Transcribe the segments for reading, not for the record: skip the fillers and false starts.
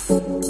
Well.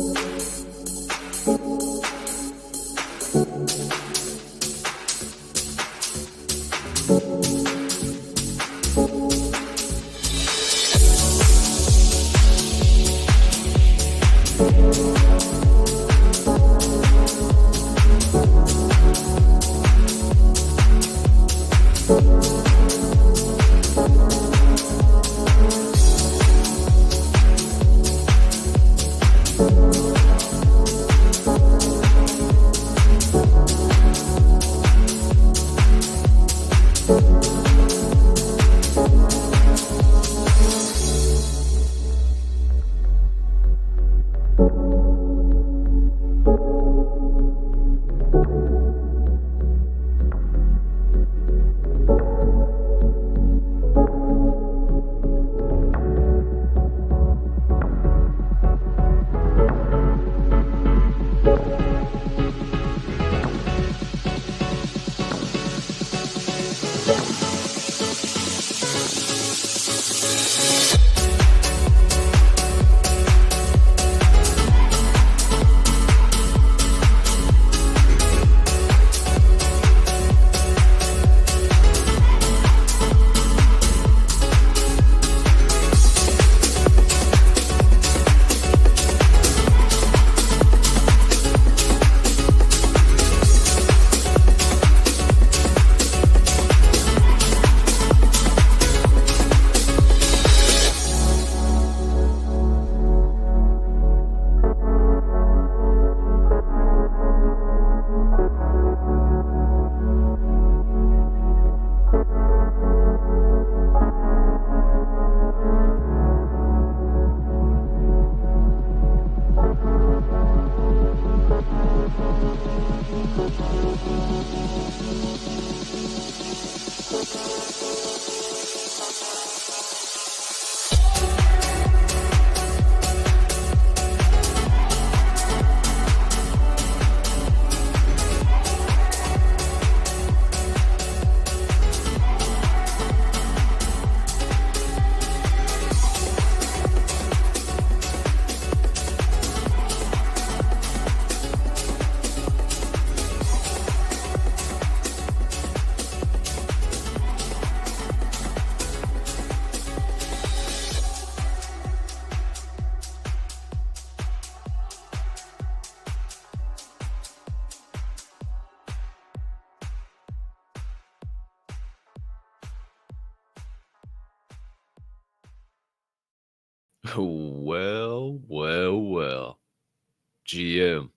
GM.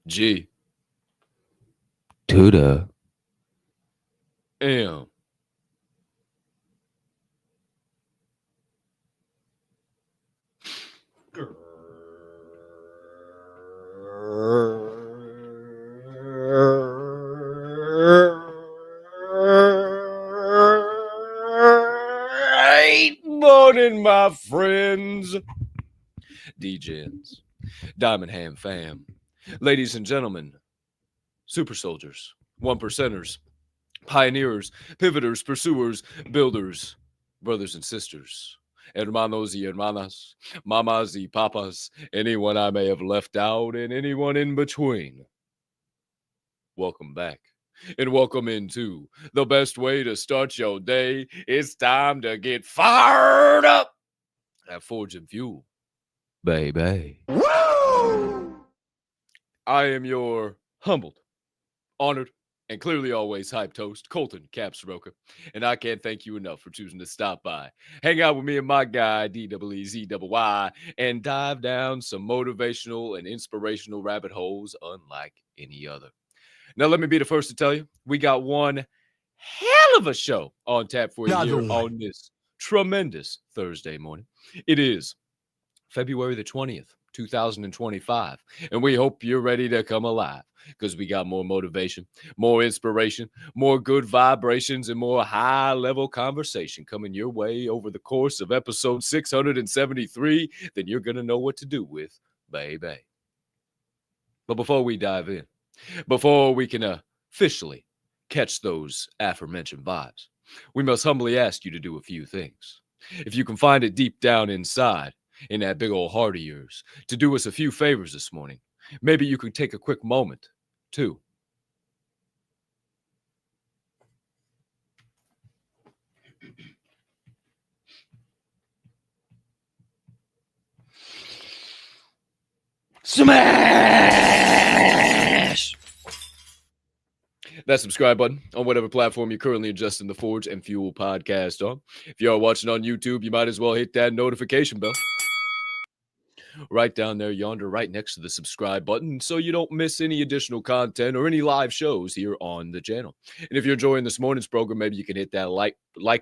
G. To the M. Great morning, my friends. DJs, Diamond Ham fam, ladies and gentlemen, super soldiers, one percenters, pioneers, pivoters, pursuers, builders, brothers and sisters, hermanos y hermanas, mamas y papas, anyone I may have left out, and anyone in between. Welcome back. And welcome into the best way to start your day. It's time to get fired up at Forge and Fuel, baby. Woo! I am your humbled, honored, and clearly always hyped host, Colton Capp, and I can't thank you enough for choosing to stop by, hang out with me and my guy, DWEZYY, and dive down some motivational and inspirational rabbit holes unlike any other. Now, let me be the first to tell you, we got one hell of a show on tap for you here on this tremendous Thursday morning. It is February the 20th, 2025, and we hope you're ready to come alive because we got more motivation, more inspiration, more good vibrations, and more high-level conversation coming your way over the course of episode 673 that you're going to know what to do with, baby. But before we dive in, before we can officially catch those aforementioned vibes, we must humbly ask you to do a few things. If you can find it deep down inside, in that big old heart of yours to do us a few favors this morning. Maybe you could take a quick moment, too. Smash that subscribe button on whatever platform you're currently adjusting the Forge and Fuel podcast on. If you are watching on YouTube, you might as well hit that notification bell right down there yonder, right next to the subscribe button, so you don't miss any additional content or any live shows here on the channel. And if you're enjoying this morning's program, maybe you can hit that like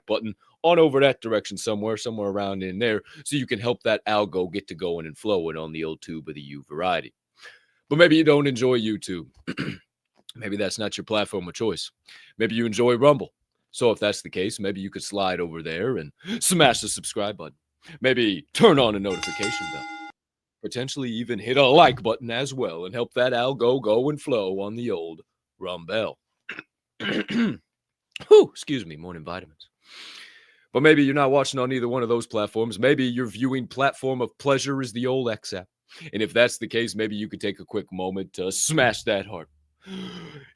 button on over that direction somewhere around in there, so you can help that algo get to going and flowing on the old tube of the U variety. But maybe you don't enjoy YouTube. Maybe that's not your platform of choice. Maybe you enjoy Rumble. So if that's the case, maybe you could slide over there and smash the subscribe button. Maybe turn on a notification bell. Potentially even hit a like button as well and help that algo go and flow on the old Rumble. Excuse me, morning vitamins. But maybe you're not watching on either one of those platforms. Maybe your viewing platform of pleasure is the old X app. And if that's the case, maybe you could take a quick moment to smash that heart,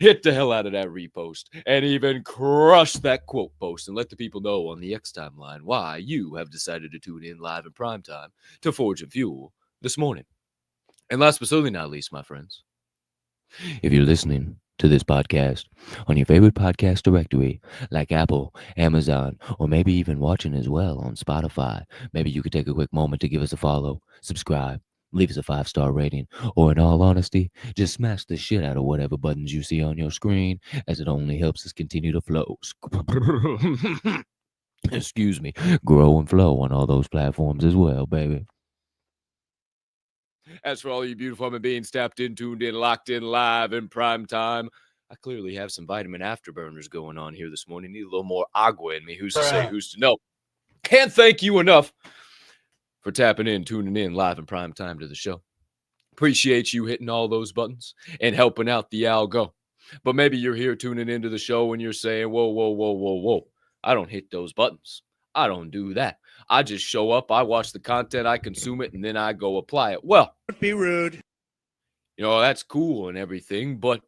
hit the hell out of that repost, and even crush that quote post and let the people know on the X timeline why you have decided to tune in live in prime time to Forge and Fuel this morning. And last but certainly not least, my friends, if you're listening to this podcast on your favorite podcast directory like Apple, Amazon, or maybe even watching as well on Spotify, maybe you could take a quick moment to give us a follow, subscribe, leave us a 5-star rating, or in all honesty, just smash the shit out of whatever buttons you see on your screen, as it only helps us continue to flow. Excuse me, grow and flow on all those platforms as well, baby. As for all you beautiful human beings tapped in, tuned in, locked in, live in prime time, I clearly have some vitamin afterburners going on here this morning. Need a little more agua in me. Who's to say, who's to know? Can't thank you enough for tapping in, tuning in live in prime time to the show. Appreciate you hitting all those buttons and helping out the algo. But maybe you're here tuning into the show and you're saying, whoa. I don't hit those buttons. I don't do that. I just show up, I watch the content, I consume it, and then I go apply it. Well, don't be rude. You know, that's cool and everything, but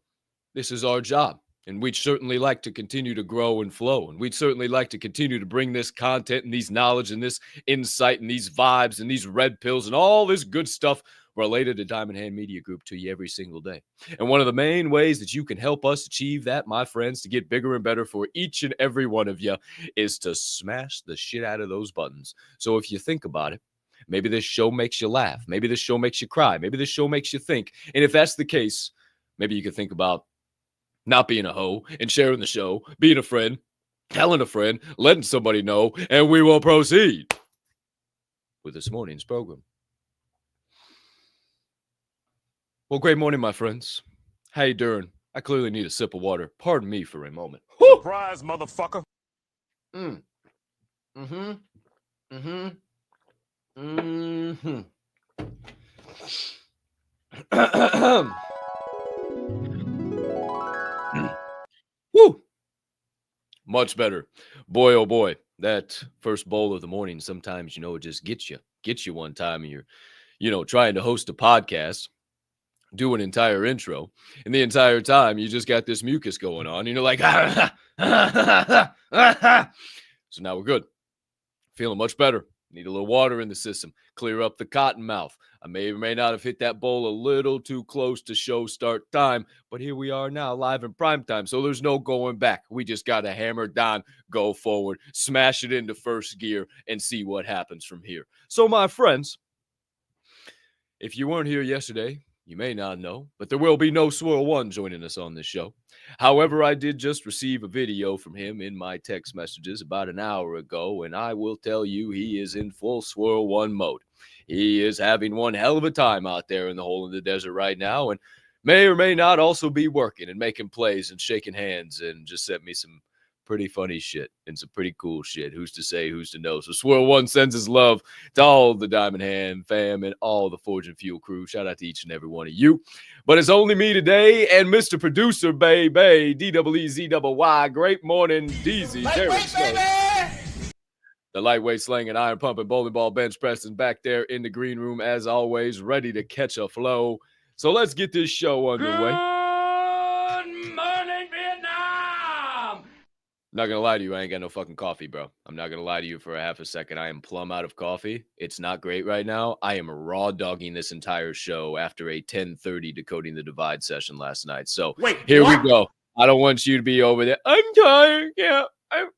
this is our job. And we'd certainly like to continue to grow and flow. And we'd certainly like to continue to bring this content and these knowledge and this insight and these vibes and these red pills and all this good stuff related to Diamond Hand Media Group to you every single day. And one of the main ways that you can help us achieve that, my friends, to get bigger and better for each and every one of you, is to smash the shit out of those buttons. So if you think about it, maybe this show makes you laugh. Maybe this show makes you cry. Maybe this show makes you think. And if that's the case, maybe you could think about not being a hoe and sharing the show, being a friend, telling a friend, letting somebody know, and we will proceed with this morning's program. Well, great morning, my friends. How you doing? I clearly need a sip of water. Pardon me for a moment. Surprise, motherfucker. Woo! Much better. Boy, oh boy. That first bowl of the morning, sometimes, it just gets you one time and you're, trying to host a podcast, do an entire intro, and the entire time you just got this mucus going on, and you're like, so now we're good. Feeling much better. Need a little water in the system. Clear up the cotton mouth. I may or may not have hit that bowl a little too close to show start time, but here we are now, live in prime time, so there's no going back. We just got to hammer down, go forward, smash it into first gear, and see what happens from here. So, my friends, if you weren't here yesterday, you may not know, but there will be no Swirl One joining us on this show. However, I did just receive a video from him in my text messages about an hour ago, and I will tell you he is in full Swirl One mode. He is having one hell of a time out there in the hole in the desert right now, and may or may not also be working and making plays and shaking hands, and just sent me some pretty funny shit and some pretty cool shit. Who's to say, who's to know? So Swirl One sends his love to all the Diamond Hand fam and all the Forge and Fuel crew. Shout out to each and every one of you. But it's only me today and Mr. Producer, baby, DWEZYY. Great morning, DZ. Wait, baby! The lightweight slinging, iron pumping, bowling ball bench pressing back there in the green room as always, ready to catch a flow. So let's get this show underway. Good morning, Vietnam! Not gonna lie to you, I ain't got no fucking coffee, bro. I'm not gonna lie to you for a half a second. I am plumb out of coffee. It's not great right now. I am raw dogging this entire show after a 10:30 Decoding the Divide session last night. So here we go. I don't want you to be over there. I'm tired. Yeah, I'm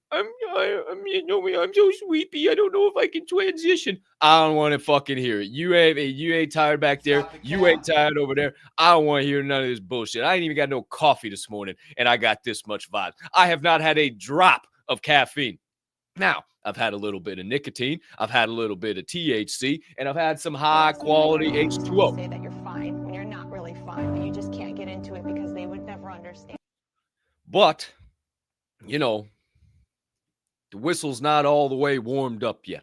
tired. I'm so sleepy. I don't know if I can transition. I don't want to fucking hear it. You ain't tired back there. You ain't tired over there. I don't want to hear none of this bullshit. I ain't even got no coffee this morning, and I got this much vibe. I have not had a drop of caffeine. Now, I've had a little bit of nicotine, I've had a little bit of THC, and I've had some high-quality H2O. Say that you're fine when you're not really fine, but you just can't get into it because they would never understand. But, you know, the whistle's not all the way warmed up yet.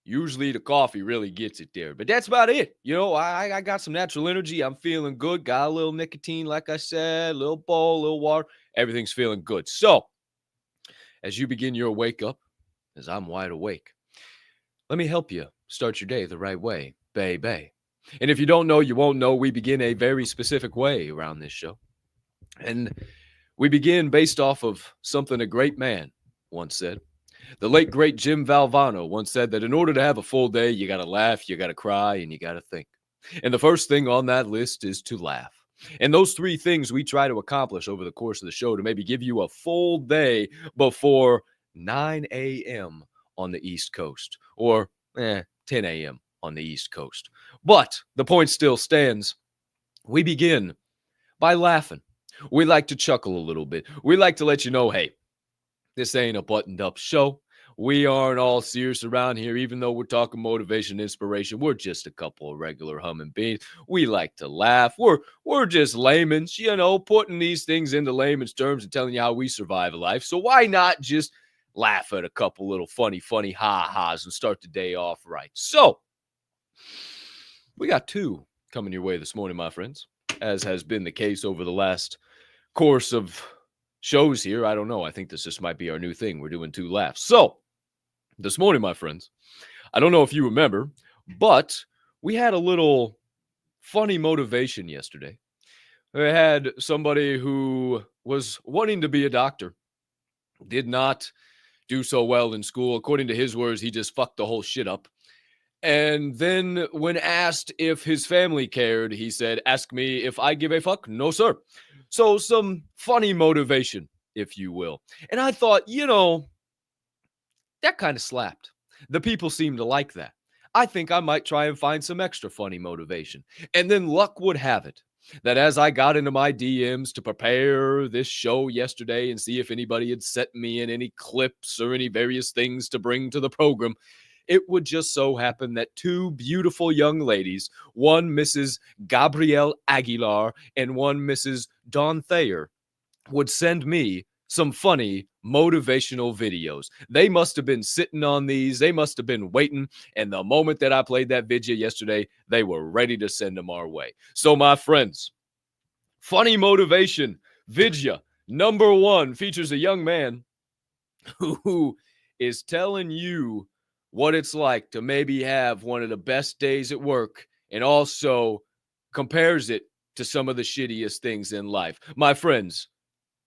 Usually the coffee really gets it there. But that's about it. You know, I got some natural energy. I'm feeling good. Got a little nicotine, like I said, a little bowl, a little water. Everything's feeling good. So, as you begin your wake up, as I'm wide awake, let me help you start your day the right way, baby. And if you don't know, you won't know. We begin a very specific way around this show. And we begin based off of something a great man once said. The late, great Jim Valvano once said that in order to have a full day, you got to laugh, you got to cry, and you got to think. And the first thing on that list is to laugh. And those three things we try to accomplish over the course of the show to maybe give you a full day before 9 a.m. on the East Coast, or 10 a.m. on the East Coast. But the point still stands. We begin by laughing. We like to chuckle a little bit. We like to let you know, hey, this ain't a buttoned up show. We aren't all serious around here, even though we're talking motivation, inspiration. We're just a couple of regular human beings. We like to laugh. We're just layman's, you know, putting these things into layman's terms and telling you how we survive life. So why not just laugh at a couple little funny ha-has and start the day off right? So we got two coming your way this morning, my friends, as has been the case over the last course of shows here. I don't know. I think this just might be our new thing. We're doing two laughs. So this morning, my friends, I don't know if you remember, but we had a little funny motivation yesterday. We had somebody who was wanting to be a doctor, did not do so well in school. According to his words, he just fucked the whole shit up. And then when asked if his family cared, he said, ask me if I give a fuck. No, sir. So some funny motivation, if you will. And I thought, you know, that kind of slapped. The people seem to like that. I think I might try and find some extra funny motivation. And then luck would have it that as I got into my DMs to prepare this show yesterday and see if anybody had sent me in any clips or any various things to bring to the program, it would just so happen that two beautiful young ladies, one Mrs. Gabrielle Aguilar and one Mrs. Dawn Thayer, would send me some funny motivational videos. They must have been sitting on these. They must have been waiting. And the moment that I played that video yesterday, they were ready to send them our way. So my friends, funny motivation video number one features a young man who is telling you what it's like to maybe have one of the best days at work and also compares it to some of the shittiest things in life. My friends,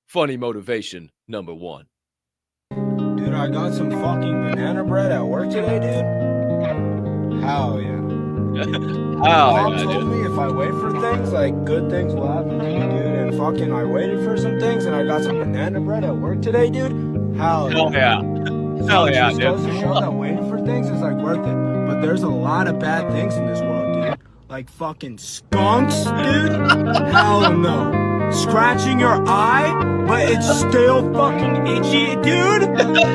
funny motivation number one. Dude, I got some fucking banana bread at work today, dude. Hell yeah. Mom told me if I wait for things, like, good things will happen to you, dude. And fucking I waited for some things and I got some banana bread at work today, dude. Hell yeah. Hell yeah, dude. It goes to show that waiting for things is, like, worth it. But there's a lot of bad things in this world, dude. Like fucking skunks, dude. Hell no. Scratching your eye, but it's still fucking itchy, dude.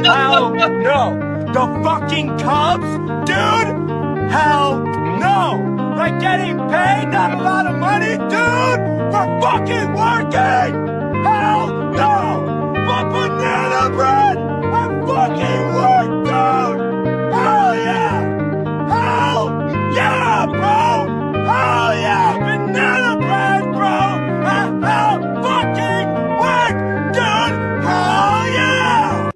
Hell no. The fucking Cubs, dude. Hell no. Like getting paid not a lot of money, dude, for fucking working. Hell no. But banana bread and fucking work, dude. Hell yeah. Hell yeah, bro. Hell yeah. Banana bread, bro. Hell fucking work, dude. Hell yeah.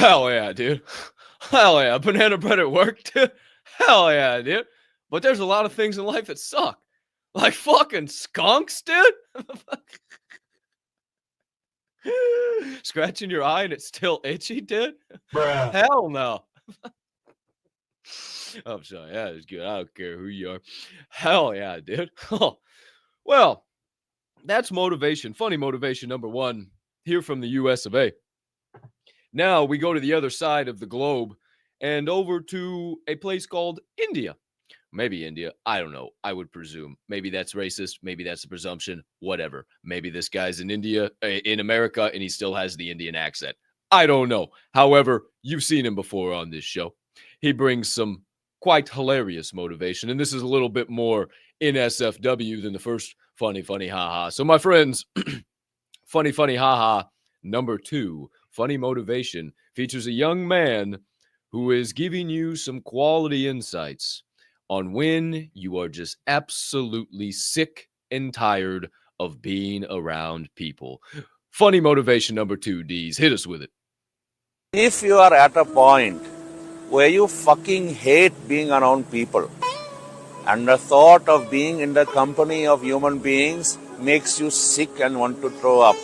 Hell yeah, dude. Hell yeah. Banana bread at work, dude. Hell yeah, dude. But there's a lot of things in life that suck. Like fucking skunks, dude. Scratching your eye and it's still itchy, dude. Hell no. I'm sorry. That is good. I don't care who you are. Hell yeah, dude. Oh, well, that's motivation. Funny motivation number one here from the US of A. Now we go to the other side of the globe and over to a place called India. Maybe India. I don't know. I would presume. Maybe that's racist. Maybe that's a presumption. Whatever. Maybe this guy's in India, in America, and he still has the Indian accent. I don't know. However, you've seen him before on this show. He brings some quite hilarious motivation, and this is a little bit more NSFW than the first funny, haha. So, my friends, funny, haha. Number 2, funny motivation, features a young man who is giving you some quality insights on when you are just absolutely sick and tired of being around people. Funny motivation number 2, D's. Hit us with it. If you are at a point where you fucking hate being around people and the thought of being in the company of human beings makes you sick and want to throw up,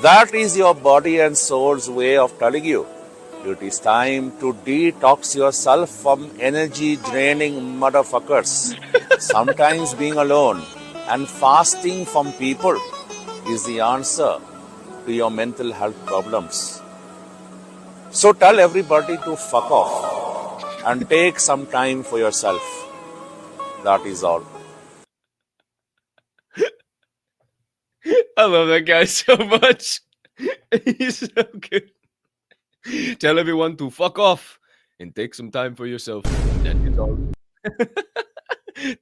that is your body and soul's way of telling you it is time to detox yourself from energy-draining motherfuckers. Sometimes being alone and fasting from people is the answer to your mental health problems. So tell everybody to fuck off and take some time for yourself. That is all. I love that guy so much. He's so good. Tell everyone to fuck off and take some time for yourself. That is all.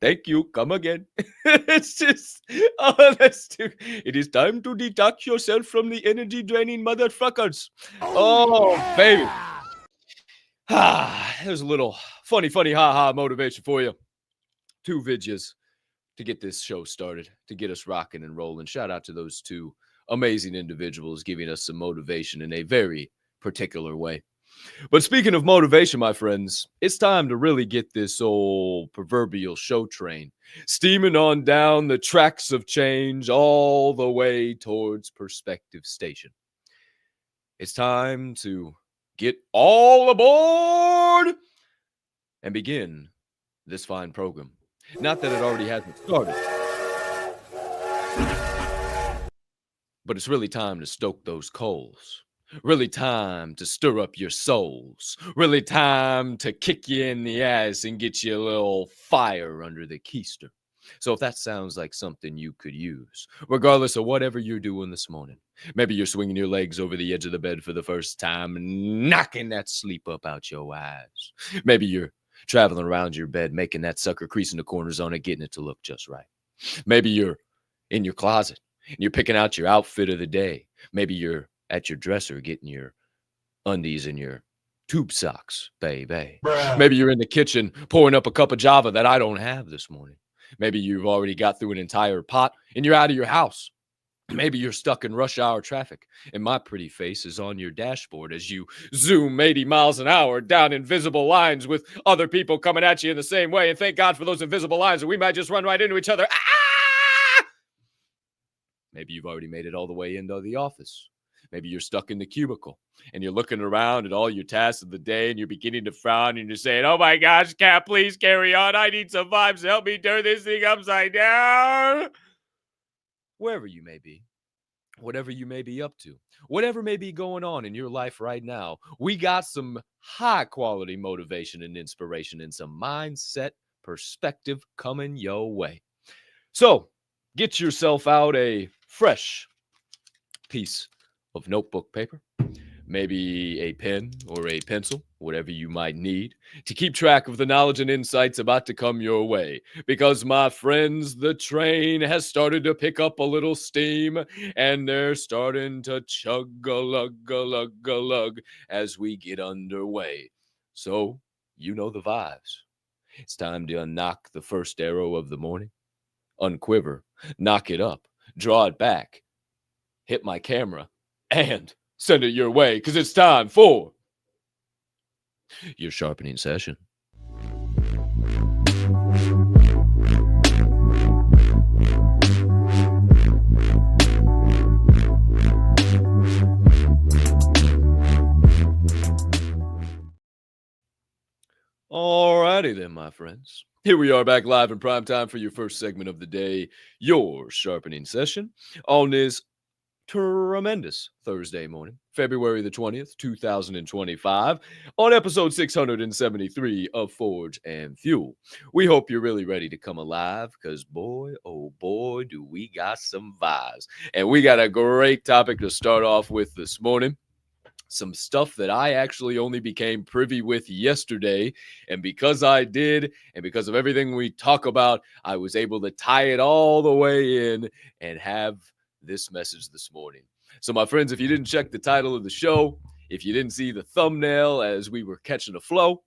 Thank you. Come again. It's just, oh, that's too. It is time to detox yourself from the energy draining motherfuckers. Oh, baby. There's a little funny, haha motivation for you. 2 videos to get this show started, to get us rocking and rolling. Shout out to those 2 amazing individuals giving us some motivation in a very particular way. But speaking of motivation, my friends, it's time to really get this old proverbial show train steaming on down the tracks of change all the way towards Perspective Station. It's time to get all aboard and begin this fine program. Not that it already hasn't started, but it's really time to stoke those coals. Really time to stir up your souls. Really time to kick you in the ass and get you a little fire under the keister. So if that sounds like something you could use, regardless of whatever you're doing this morning, maybe you're swinging your legs over the edge of the bed for the first time and knocking that sleep up out your eyes. Maybe you're traveling around your bed, making that sucker crease in the corners on it, getting it to look just right. Maybe you're in your closet and you're picking out your outfit of the day. Maybe you're at your dresser getting your undies and your tube socks, baby. Maybe you're in the kitchen pouring up a cup of Java that I don't have this morning. Maybe you've already got through an entire pot and you're out of your house. Maybe you're stuck in rush hour traffic and my pretty face is on your dashboard as you zoom 80 miles an hour down invisible lines with other people coming at you in the same way. And thank God for those invisible lines, or we might just run right into each other. Maybe you've already made it all the way into the office. Maybe you're stuck in the cubicle and you're looking around at all your tasks of the day and you're beginning to frown and you're saying, oh my gosh, Capp, please carry on. I need some vibes to help me turn this thing upside down. Wherever you may be, whatever you may be up to, whatever may be going on in your life right now, we got some high quality motivation and inspiration and some mindset perspective coming your way. So get yourself out a fresh piece of notebook paper, maybe a pen or a pencil, whatever you might need to keep track of the knowledge and insights about to come your way. Because, my friends, the train has started to pick up a little steam and they're starting to chug-a-lug-a-lug-a-lug as we get underway. So, you know the vibes. It's time to unnock the first arrow of the morning, unquiver, knock it up, draw it back, hit my camera, and send it your way, because it's time for your sharpening session. Alrighty then, my friends. Here we are back live in prime time for your first segment of the day, your sharpening session, on this tremendous Thursday morning, February the 20th, 2025, on episode 673 of Forge and Fuel. We hope you're really ready to come alive, because boy, oh boy, do we got some vibes. And we got a great topic to start off with this morning. Some stuff that I actually only became privy with yesterday. And because I did, and because of everything we talk about, I was able to tie it all the way in and have this message this morning. So, my friends, if you didn't check the title of the show, if you didn't see the thumbnail as we were catching a flow,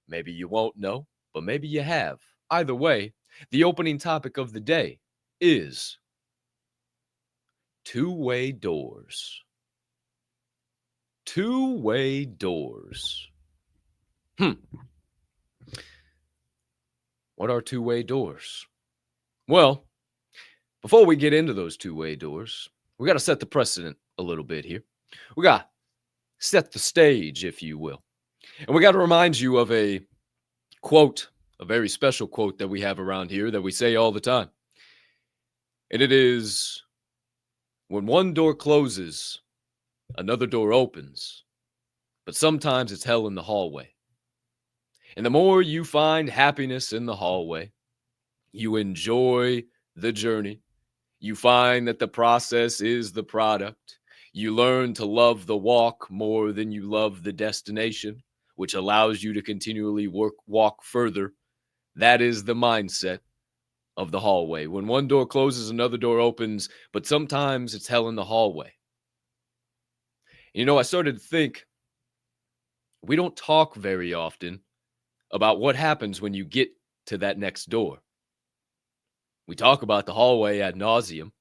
maybe you won't know, but maybe you have. Either way, the opening topic of the day is two-way doors. Two-way doors. What are two-way doors? Well, before we get into those two-way doors, we got to set the precedent a little bit here. We got to set the stage, if you will. And we got to remind you of a quote, a very special quote that we have around here that we say all the time. And it is, when one door closes, another door opens, but sometimes it's hell in the hallway. And the more you find happiness in the hallway, you enjoy the journey, you find that the process is the product, you learn to love the walk more than you love the destination, which allows you to continually walk further. That is the mindset of the hallway. When one door closes, another door opens, but sometimes it's hell in the hallway. You know, I started to think, we don't talk very often about what happens when you get to that next door. We talk about the hallway ad nauseum,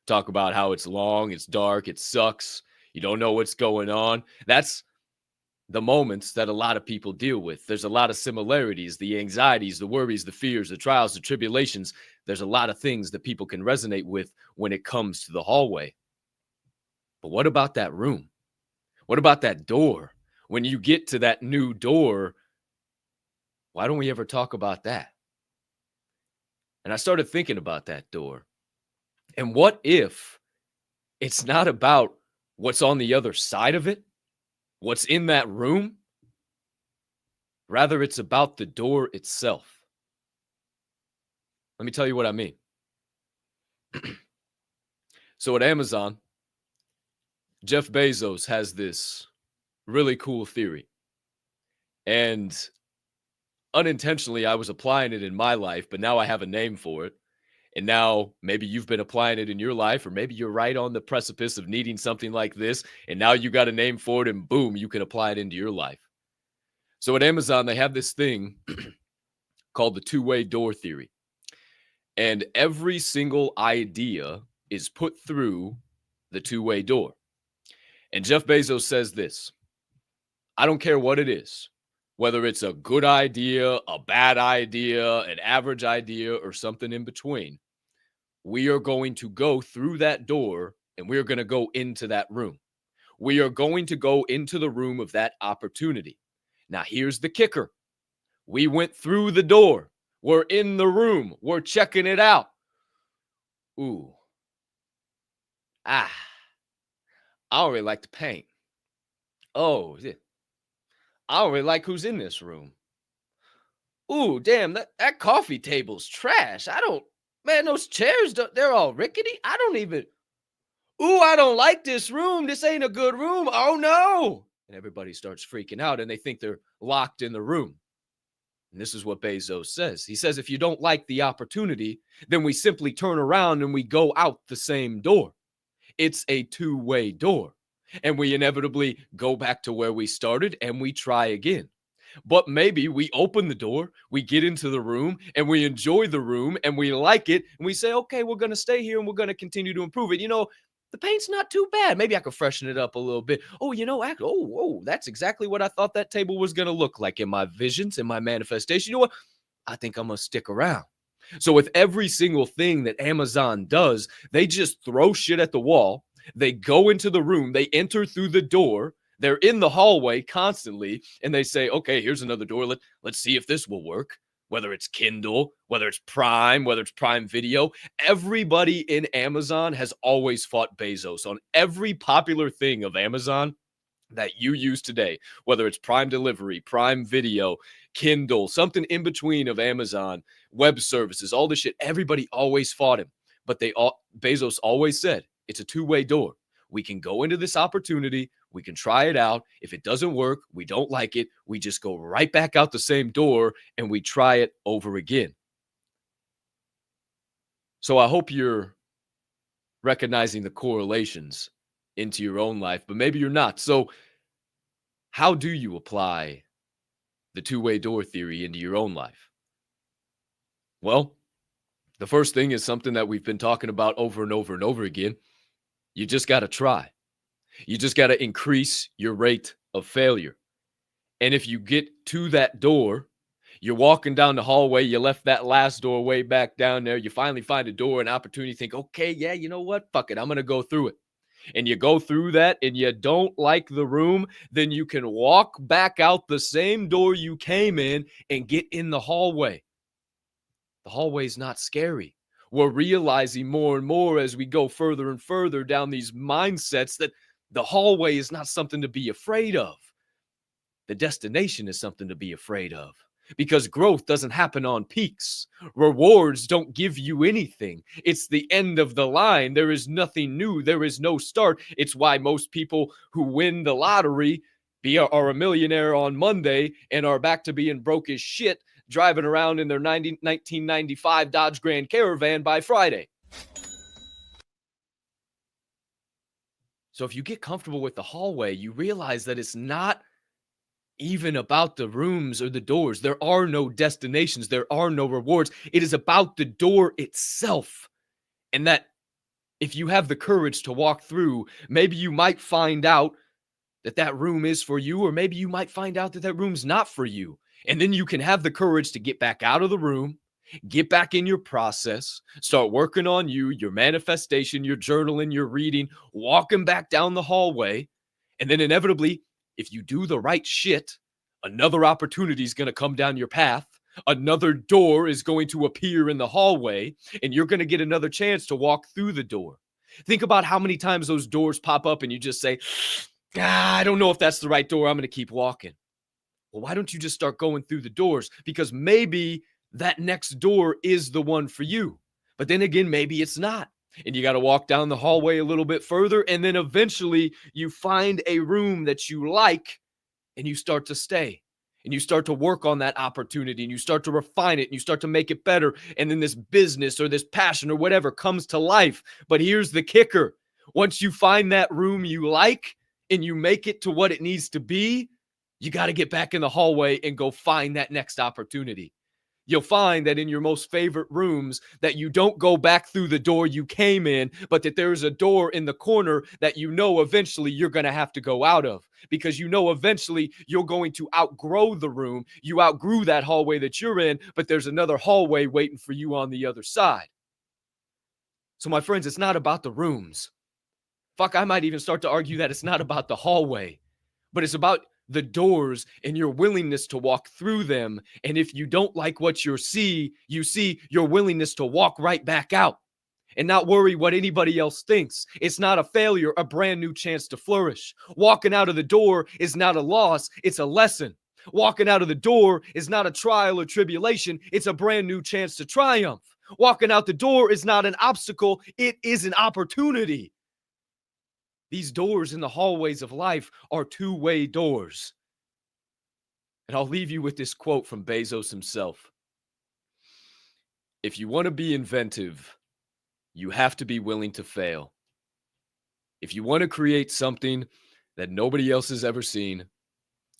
talk about how it's long, it's dark, it sucks, you don't know what's going on. That's the moments that a lot of people deal with. There's a lot of similarities, the anxieties, the worries, the fears, the trials, the tribulations. There's a lot of things that people can resonate with when it comes to the hallway. But what about that room? What about that door? When you get to that new door, why don't we ever talk about that? And I started thinking about that door. And what if it's not about what's on the other side of it, what's in that room? Rather, it's about the door itself. Let me tell you what I mean. So at Amazon, Jeff Bezos has this really cool theory. And unintentionally, I was applying it in my life, but now I have a name for it. And now maybe you've been applying it in your life, or maybe you're right on the precipice of needing something like this. And now you got a name for it, and boom, you can apply it into your life. So at Amazon, they have this thing called the two-way door theory. And every single idea is put through the two-way door. And Jeff Bezos says this: I don't care what it is, whether it's a good idea, a bad idea, an average idea, or something in between. We are going to go through that door, and we are going to go into that room. We are going to go into the room of that opportunity. Now, here's the kicker. We went through the door. We're in the room. We're checking it out. Ooh. I don't really like the paint. Oh, yeah. I don't really like who's in this room. Ooh, damn, that coffee table's trash. Man, those chairs, they're all rickety. I don't like this room. This ain't a good room. Oh, no. And everybody starts freaking out, and they think they're locked in the room. And this is what Bezos says. He says, if you don't like the opportunity, then we simply turn around and we go out the same door. It's a two-way door. And we inevitably go back to where we started and we try again. But maybe we open the door, we get into the room, and we enjoy the room, and we like it, and we say, okay, we're going to stay here, and we're going to continue to improve it. You know, the paint's not too bad. Maybe I could freshen it up a little bit. Oh, that's exactly what I thought that table was going to look like in my visions, in my manifestation. You know what? I think I'm going to stick around. So with every single thing that Amazon does, they just throw shit at the wall. They go into the room. They enter through the door. They're in the hallway constantly. And they say, okay, here's another door. Let's see if this will work. Whether it's Kindle, whether it's Prime, whether it's Prime Video, everybody in Amazon has always fought Bezos on every popular thing of Amazon that you use today, whether it's Prime Delivery, Prime Video, Kindle, something in between of Amazon, web services, all this shit. Everybody always fought him, but Bezos always said it's a two-way door. We can go into this opportunity. We can try it out. If it doesn't work, we don't like it, we just go right back out the same door and we try it over again. So I hope you're recognizing the correlations into your own life, but maybe you're not. So how do you apply the two-way door theory into your own life? Well, the first thing is something that we've been talking about over and over and over again. You just got to try. You just got to increase your rate of failure. And if you get to that door, you're walking down the hallway, you left that last door way back down there, you finally find a door, an opportunity, think, okay, yeah, you know what? Fuck it, I'm going to go through it. And you go through that and you don't like the room, then you can walk back out the same door you came in and get in the hallway. The hallway's not scary. We're realizing more and more as we go further and further down these mindsets that the hallway is not something to be afraid of. The destination is something to be afraid of. Because growth doesn't happen on peaks. Rewards don't give you anything. It's the end of the line. There is nothing new. There is no start. It's why most people who win the lottery are a millionaire on Monday and are back to being broke as shit, driving around in their 1995 Dodge Grand Caravan by Friday. So if you get comfortable with the hallway, you realize that it's not even about the rooms or the doors. There are no destinations. There are no rewards. It is about the door itself. And that if you have the courage to walk through, maybe you might find out that that room is for you, or maybe you might find out that that room's not for you. And then you can have the courage to get back out of the room, get back in your process, start working on you, your manifestation, your journaling, your reading, walking back down the hallway. And then inevitably, if you do the right shit, another opportunity is going to come down your path. Another door is going to appear in the hallway, and you're going to get another chance to walk through the door. Think about how many times those doors pop up and you just say, I don't know if that's the right door. I'm going to keep walking. Well, why don't you just start going through the doors? Because maybe that next door is the one for you. But then again, maybe it's not. And you got to walk down the hallway a little bit further. And then eventually you find a room that you like and you start to stay. And you start to work on that opportunity and you start to refine it and you start to make it better. And then this business or this passion or whatever comes to life. But here's the kicker. Once you find that room you like and you make it to what it needs to be, you got to get back in the hallway and go find that next opportunity. You'll find that in your most favorite rooms that you don't go back through the door you came in, but that there's a door in the corner that you know eventually you're going to have to go out of, because you know eventually you're going to outgrow the room. You outgrew that hallway that you're in, but there's another hallway waiting for you on the other side. So my friends, it's not about the rooms. Fuck, I might even start to argue that it's not about the hallway, but it's about the doors and your willingness to walk through them. And if you don't like what you see your willingness to walk right back out and not worry what anybody else thinks. It's not a failure, a brand new chance to flourish. Walking out of the door is not a loss, it's a lesson. Walking out of the door is not a trial or tribulation, it's a brand new chance to triumph. Walking out the door is not an obstacle, it is an opportunity. These doors in the hallways of life are two-way doors. And I'll leave you with this quote from Bezos himself. If you want to be inventive, you have to be willing to fail. If you want to create something that nobody else has ever seen,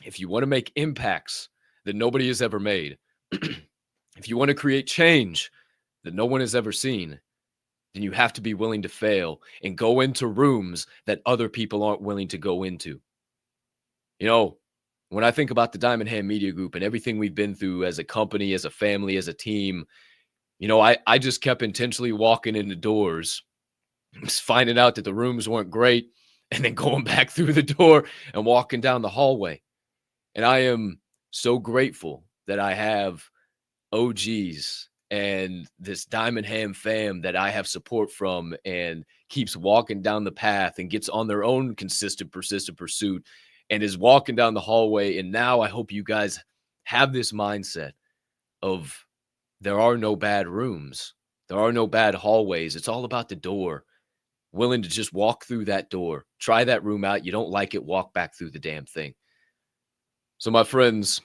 if you want to make impacts that nobody has ever made, if you want to create change that no one has ever seen, then you have to be willing to fail and go into rooms that other people aren't willing to go into. You know, when I think about the Diamond Hand Media Group and everything we've been through as a company, as a family, as a team, I just kept intentionally walking into doors, just finding out that the rooms weren't great, and then going back through the door and walking down the hallway. And I am so grateful that I have OGs and this Diamond Ham fam that I have support from and keeps walking down the path and gets on their own consistent, persistent pursuit and is walking down the hallway. And now I hope you guys have this mindset of there are no bad rooms. There are no bad hallways. It's all about the door. Willing to just walk through that door. Try that room out. You don't like it, walk back through the damn thing. So my friends,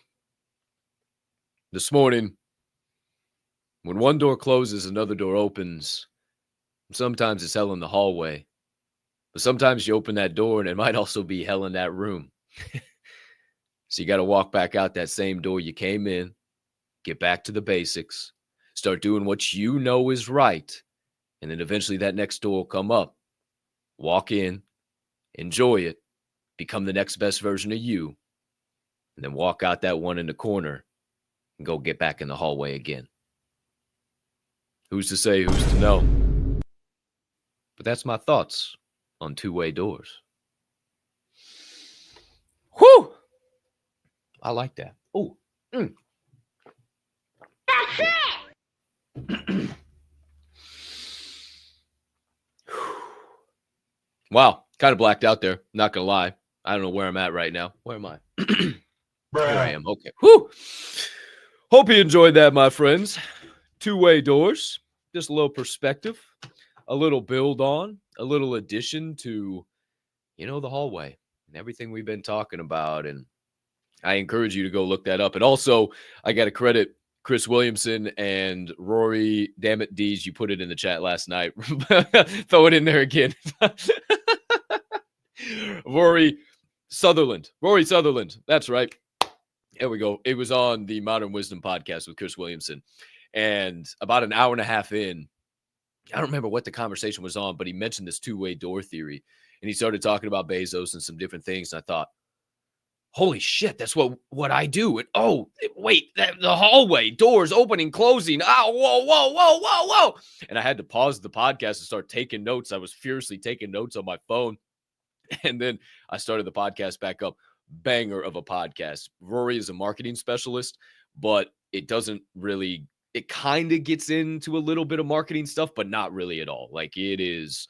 this morning, when one door closes, another door opens. Sometimes it's hell in the hallway. But sometimes you open that door and it might also be hell in that room. So you got to walk back out that same door you came in, get back to the basics, start doing what you know is right. And then eventually that next door will come up. Walk in, enjoy it, become the next best version of you, and then walk out that one in the corner and go get back in the hallway again. Who's to say, who's to know? But that's my thoughts on two-way doors. Whew! I like that. Oh. Wow, kind of blacked out there. Not gonna lie. I don't know where I'm at right now. Where am I? Here I am. Okay. Whew. Hope you enjoyed that, my friends. Two-way doors. Just a little perspective, a little build on, a little addition to, the hallway and everything we've been talking about. And I encourage you to go look that up. And also, I got to credit Chris Williamson and Rory, damn it, Dees, you put it in the chat last night. Throw it in there again. Rory Sutherland. That's right. There we go. It was on the Modern Wisdom podcast with Chris Williamson. And about an hour and a half in, I don't remember what the conversation was on, but he mentioned this two-way door theory. And he started talking about Bezos and some different things. And I thought, holy shit, that's what I do. And the hallway, doors opening, closing. Whoa. And I had to pause the podcast and start taking notes. I was furiously taking notes on my phone. And then I started the podcast back up. Banger of a podcast. Rory is a marketing specialist, but it doesn't really, it kind of gets into a little bit of marketing stuff, but not really at all. Like it's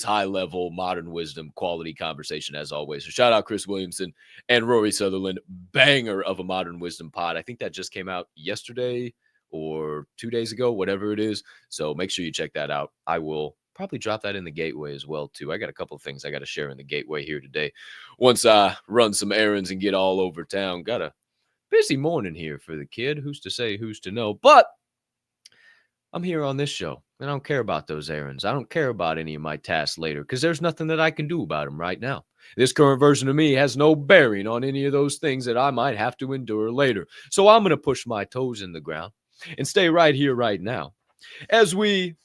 high level, modern wisdom, quality conversation as always. So shout out Chris Williamson and Rory Sutherland. Banger of a modern wisdom pod. I think that just came out yesterday or 2 days ago, whatever it is. So make sure you check that out. I will probably drop that in the gateway as well, too. I got a couple of things I got to share in the gateway here today. Once I run some errands and get all over town. Got a busy morning here for the kid. Who's to say, who's to know? But I'm here on this show, and I don't care about those errands. I don't care about any of my tasks later because there's nothing that I can do about them right now. This current version of me has no bearing on any of those things that I might have to endure later. So I'm going to push my toes in the ground and stay right here, right now. As we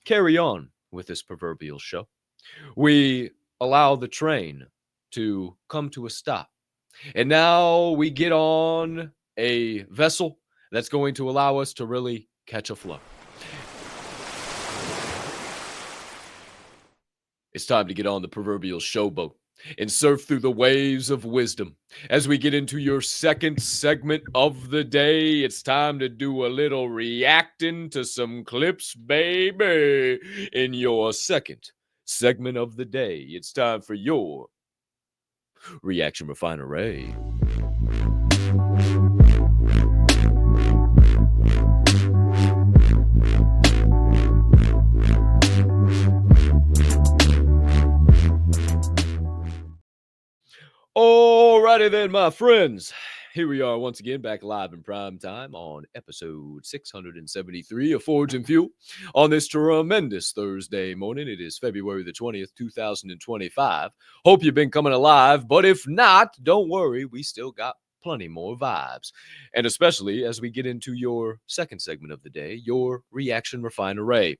carry on with this proverbial show, we allow the train to come to a stop. And now we get on a vessel that's going to allow us to really catch a flow. It's time to get on the proverbial showboat and surf through the waves of wisdom. As we get into your second segment of the day, it's time to do a little reacting to some clips, baby. In your second segment of the day, it's time for your Reaction Refinery. Alrighty then, my friends. Here we are once again, back live in prime time on episode 673 of Forge and Fuel on this tremendous Thursday morning. It is February the 20th, 2025. Hope you've been coming alive, but if not, don't worry. We still got plenty more vibes. And especially as we get into your second segment of the day, your reaction refinery.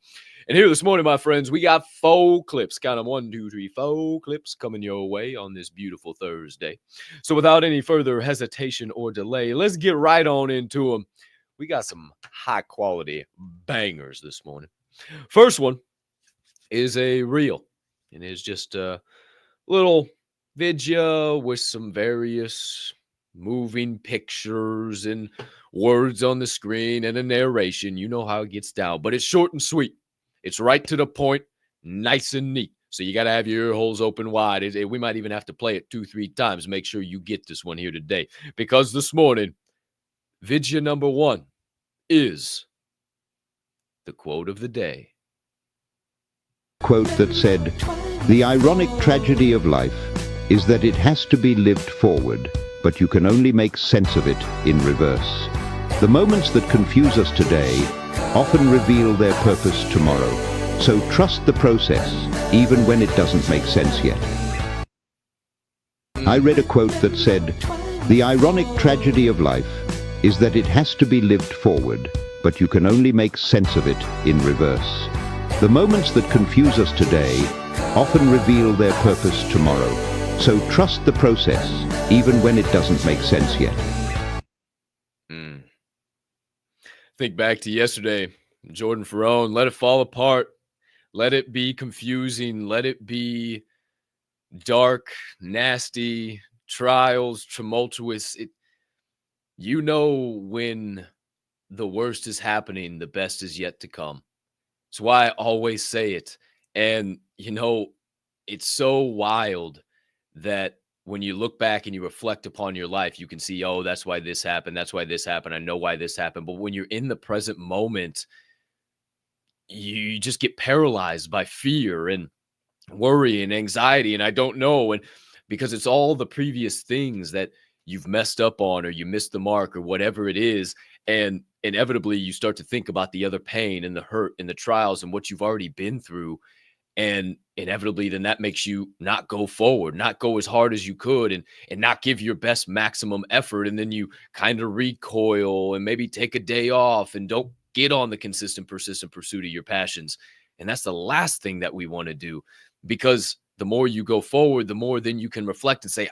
And here this morning, my friends, we got 4 clips. Count them 1, 2, 3, 4 clips coming your way on this beautiful Thursday. So without any further hesitation or delay, let's get right on into them. We got some high quality bangers this morning. First one is a reel, and it's just a little video with some various moving pictures and words on the screen and a narration. You know how it gets down, but it's short and sweet. It's right to the point, nice and neat. So you got to have your ear holes open wide. We might even have to play it 2-3 times. Make sure you get this one here today, because this morning, video number 1 is the quote of the day. Quote that said, "The ironic tragedy of life is that it has to be lived forward, but you can only make sense of it in reverse. The moments that confuse us today often reveal their purpose tomorrow. So trust the process, even when it doesn't make sense yet." I read a quote that said, "The ironic tragedy of life is that it has to be lived forward, but you can only make sense of it in reverse. The moments that confuse us today often reveal their purpose tomorrow. So trust the process, even when it doesn't make sense yet." Think back to yesterday, Jordan Ferrone, let it fall apart. Let it be confusing. Let it be dark, nasty, trials, tumultuous. You know when the worst is happening, the best is yet to come. It's why I always say it. And, it's so wild that when you look back and you reflect upon your life, you can see, oh, that's why this happened. That's why this happened. I know why this happened. But when you're in the present moment, you just get paralyzed by fear and worry and anxiety. And I don't know. And because it's all the previous things that you've messed up on, or you missed the mark, or whatever it is. And inevitably you start to think about the other pain and the hurt and the trials and what you've already been through. And inevitably, then that makes you not go forward, not go as hard as you could, and not give your best maximum effort. And then you kind of recoil and maybe take a day off and don't get on the consistent, persistent pursuit of your passions. And that's the last thing that we want to do, because the more you go forward, the more then you can reflect and say,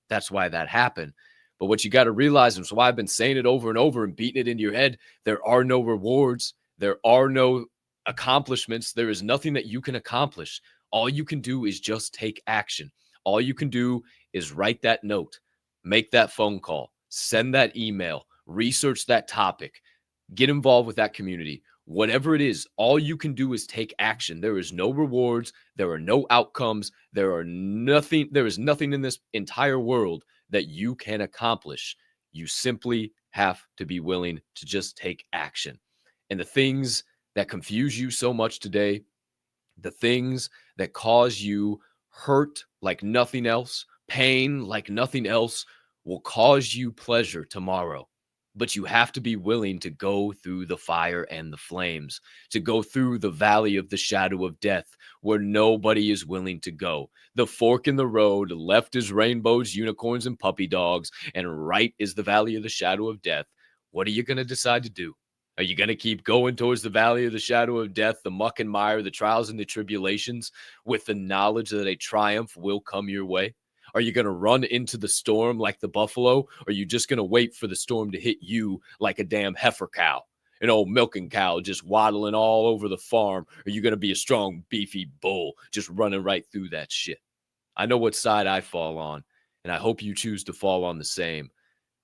that's why that happened. But what you got to realize, and so I've been saying it over and over and beating it into your head, there are no rewards. There are no accomplishments. There is nothing that you can accomplish. All you can do is just take action. All you can do is write that note, make that phone call, send that email, research that topic, get involved with that community. Whatever it is, all you can do is take action. There is no rewards. There are no outcomes. There is nothing in this entire world that you can accomplish. You simply have to be willing to just take action. And the things that confuse you so much today, the things that cause you hurt like nothing else, pain like nothing else, will cause you pleasure tomorrow. But you have to be willing to go through the fire and the flames, to go through the valley of the shadow of death, where nobody is willing to go. The fork in the road, left is rainbows, unicorns, and puppy dogs, and right is the valley of the shadow of death. What are you going to decide to do? Are you going to keep going towards the valley of the shadow of death, the muck and mire, the trials and the tribulations, with the knowledge that a triumph will come your way? Are you going to run into the storm like the buffalo? Or are you just going to wait for the storm to hit you like a damn heifer cow, an old milking cow just waddling all over the farm? Or are you going to be a strong, beefy bull just running right through that shit? I know what side I fall on, and I hope you choose to fall on the same.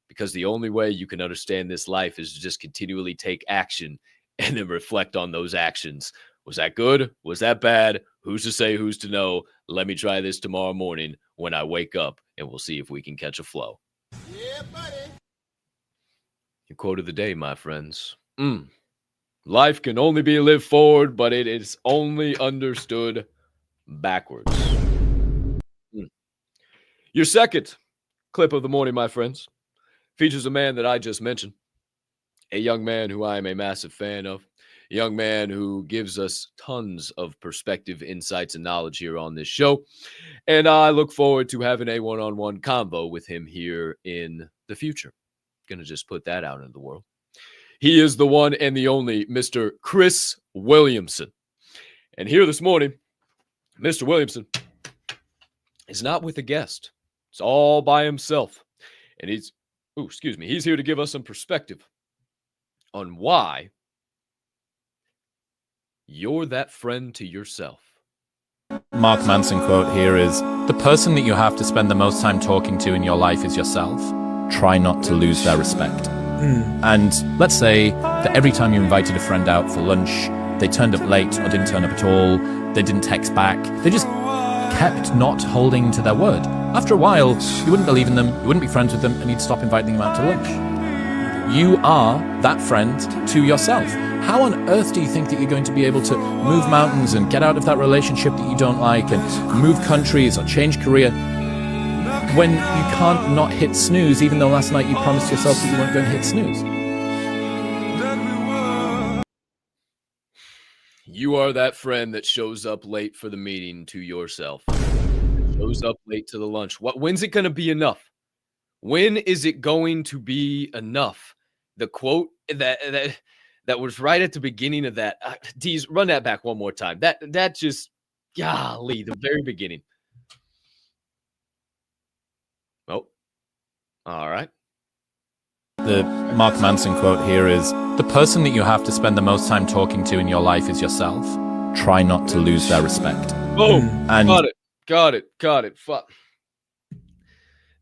Because the only way you can understand this life is to just continually take action and then reflect on those actions. Was that good? Was that bad? Who's to say, who's to know? Let me try this tomorrow morning when I wake up, and we'll see if we can catch a flow. Yeah, buddy. Your quote of the day, my friends. Life can only be lived forward, but it is only understood backwards. Your second clip of the morning, my friends, features a man that I just mentioned, a young man who I am a massive fan of. young man who gives us tons of perspective, insights, and knowledge here on this show. And I look forward to having a one-on-one convo with him here in the future. Gonna just put that out into the world. He is the one and the only Mr. Chris Williamson. And here this morning, Mr. Williamson is not with a guest. It's all by himself. And he's here to give us some perspective on why you're that friend to yourself. Mark Manson quote here is, the person that you have to spend the most time talking to in your life is yourself. Try not to lose their respect. And let's say that every time you invited a friend out for lunch, they turned up late or didn't turn up at all, they didn't text back, they just kept not holding to their word. After a while, you wouldn't believe in them, you wouldn't be friends with them, and you'd stop inviting them out to lunch. You are that friend to yourself. How on earth do you think that you're going to be able to move mountains and get out of that relationship that you don't like and move countries or change career when you can't not hit snooze, even though last night you promised yourself that you weren't going to hit snooze? You are that friend that shows up late for the meeting to yourself. Shows up late to the lunch. When's it going to be enough? When is it going to be enough? The quote that was right at the beginning of that. Deez, run that back one more time. That just, golly, the very beginning. Oh, all right. The Mark Manson quote here is, the person that you have to spend the most time talking to in your life is yourself. Try not to lose their respect. Boom. And Got it. Fuck.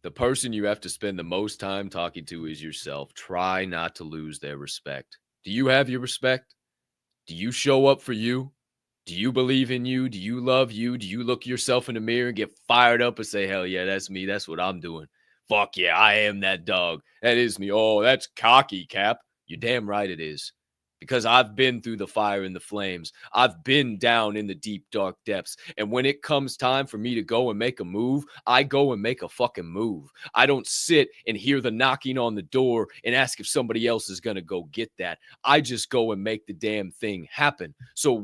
The person you have to spend the most time talking to is yourself. Try not to lose their respect. Do you have your respect? Do you show up for you? Do you believe in you? Do you love you? Do you look yourself in the mirror and get fired up and say, hell yeah, that's me. That's what I'm doing. Fuck yeah, I am that dog. That is me. Oh, that's cocky, Capp. You're damn right it is. Because I've been through the fire and the flames. I've been down in the deep, dark depths. And when it comes time for me to go and make a move, I go and make a fucking move. I don't sit and hear the knocking on the door and ask if somebody else is going to go get that. I just go and make the damn thing happen. So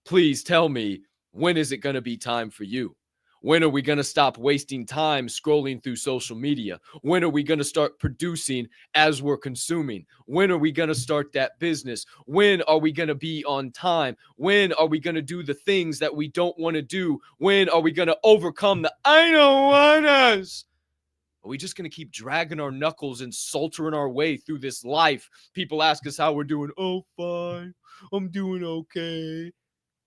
please tell me, when is it going to be time for you? When are we going to stop wasting time scrolling through social media? When are we going to start producing as we're consuming? When are we going to start that business? When are we going to be on time? When are we going to do the things that we don't want to do? When are we going to overcome the I don't want us? Are we just going to keep dragging our knuckles and soldiering our way through this life? People ask us how we're doing. Oh, fine. I'm doing okay.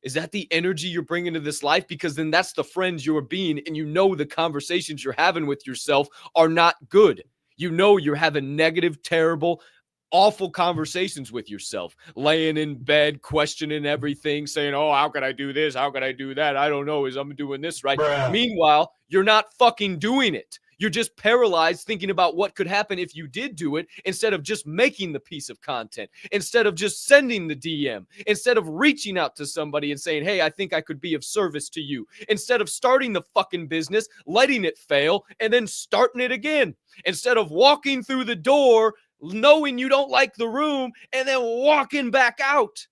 Is that the energy you're bringing to this life? Because then that's the friends you're being, and you know the conversations you're having with yourself are not good. You know you're having negative, terrible, awful conversations with yourself, laying in bed, questioning everything, saying, oh, how could I do this? How could I do that? I don't know. I'm doing this right. Bruh. Meanwhile, you're not fucking doing it. You're just paralyzed thinking about what could happen if you did do it, instead of just making the piece of content, instead of just sending the DM, instead of reaching out to somebody and saying, hey, I think I could be of service to you, instead of starting the fucking business, letting it fail, and then starting it again, instead of walking through the door, knowing you don't like the room, and then walking back out.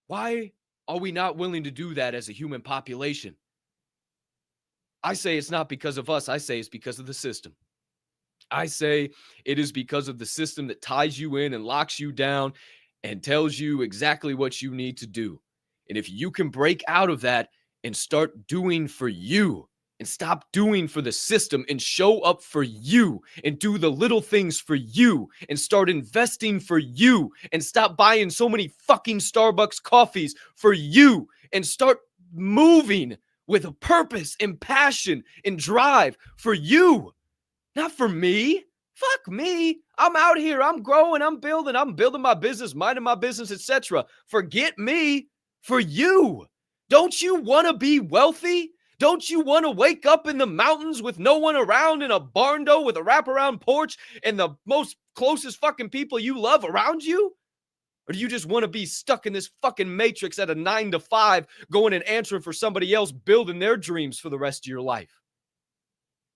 Why are we not willing to do that as a human population? I say it's not because of us. I say it's because of the system. I say it is because of the system that ties you in and locks you down and tells you exactly what you need to do. And if you can break out of that and start doing for you and stop doing for the system and show up for you and do the little things for you and start investing for you and stop buying so many fucking Starbucks coffees for you and start moving with a purpose and passion and drive for you, not for me. Fuck me. I'm out here. I'm growing. I'm building my business, minding my business, etc. Forget me. For you. Don't you want to be wealthy? Don't you want to wake up in the mountains with no one around, in a barn door with a wraparound porch and the most closest fucking people you love around you? Or do you just want to be stuck in this fucking matrix at a 9 to 5, going and answering for somebody else, building their dreams for the rest of your life?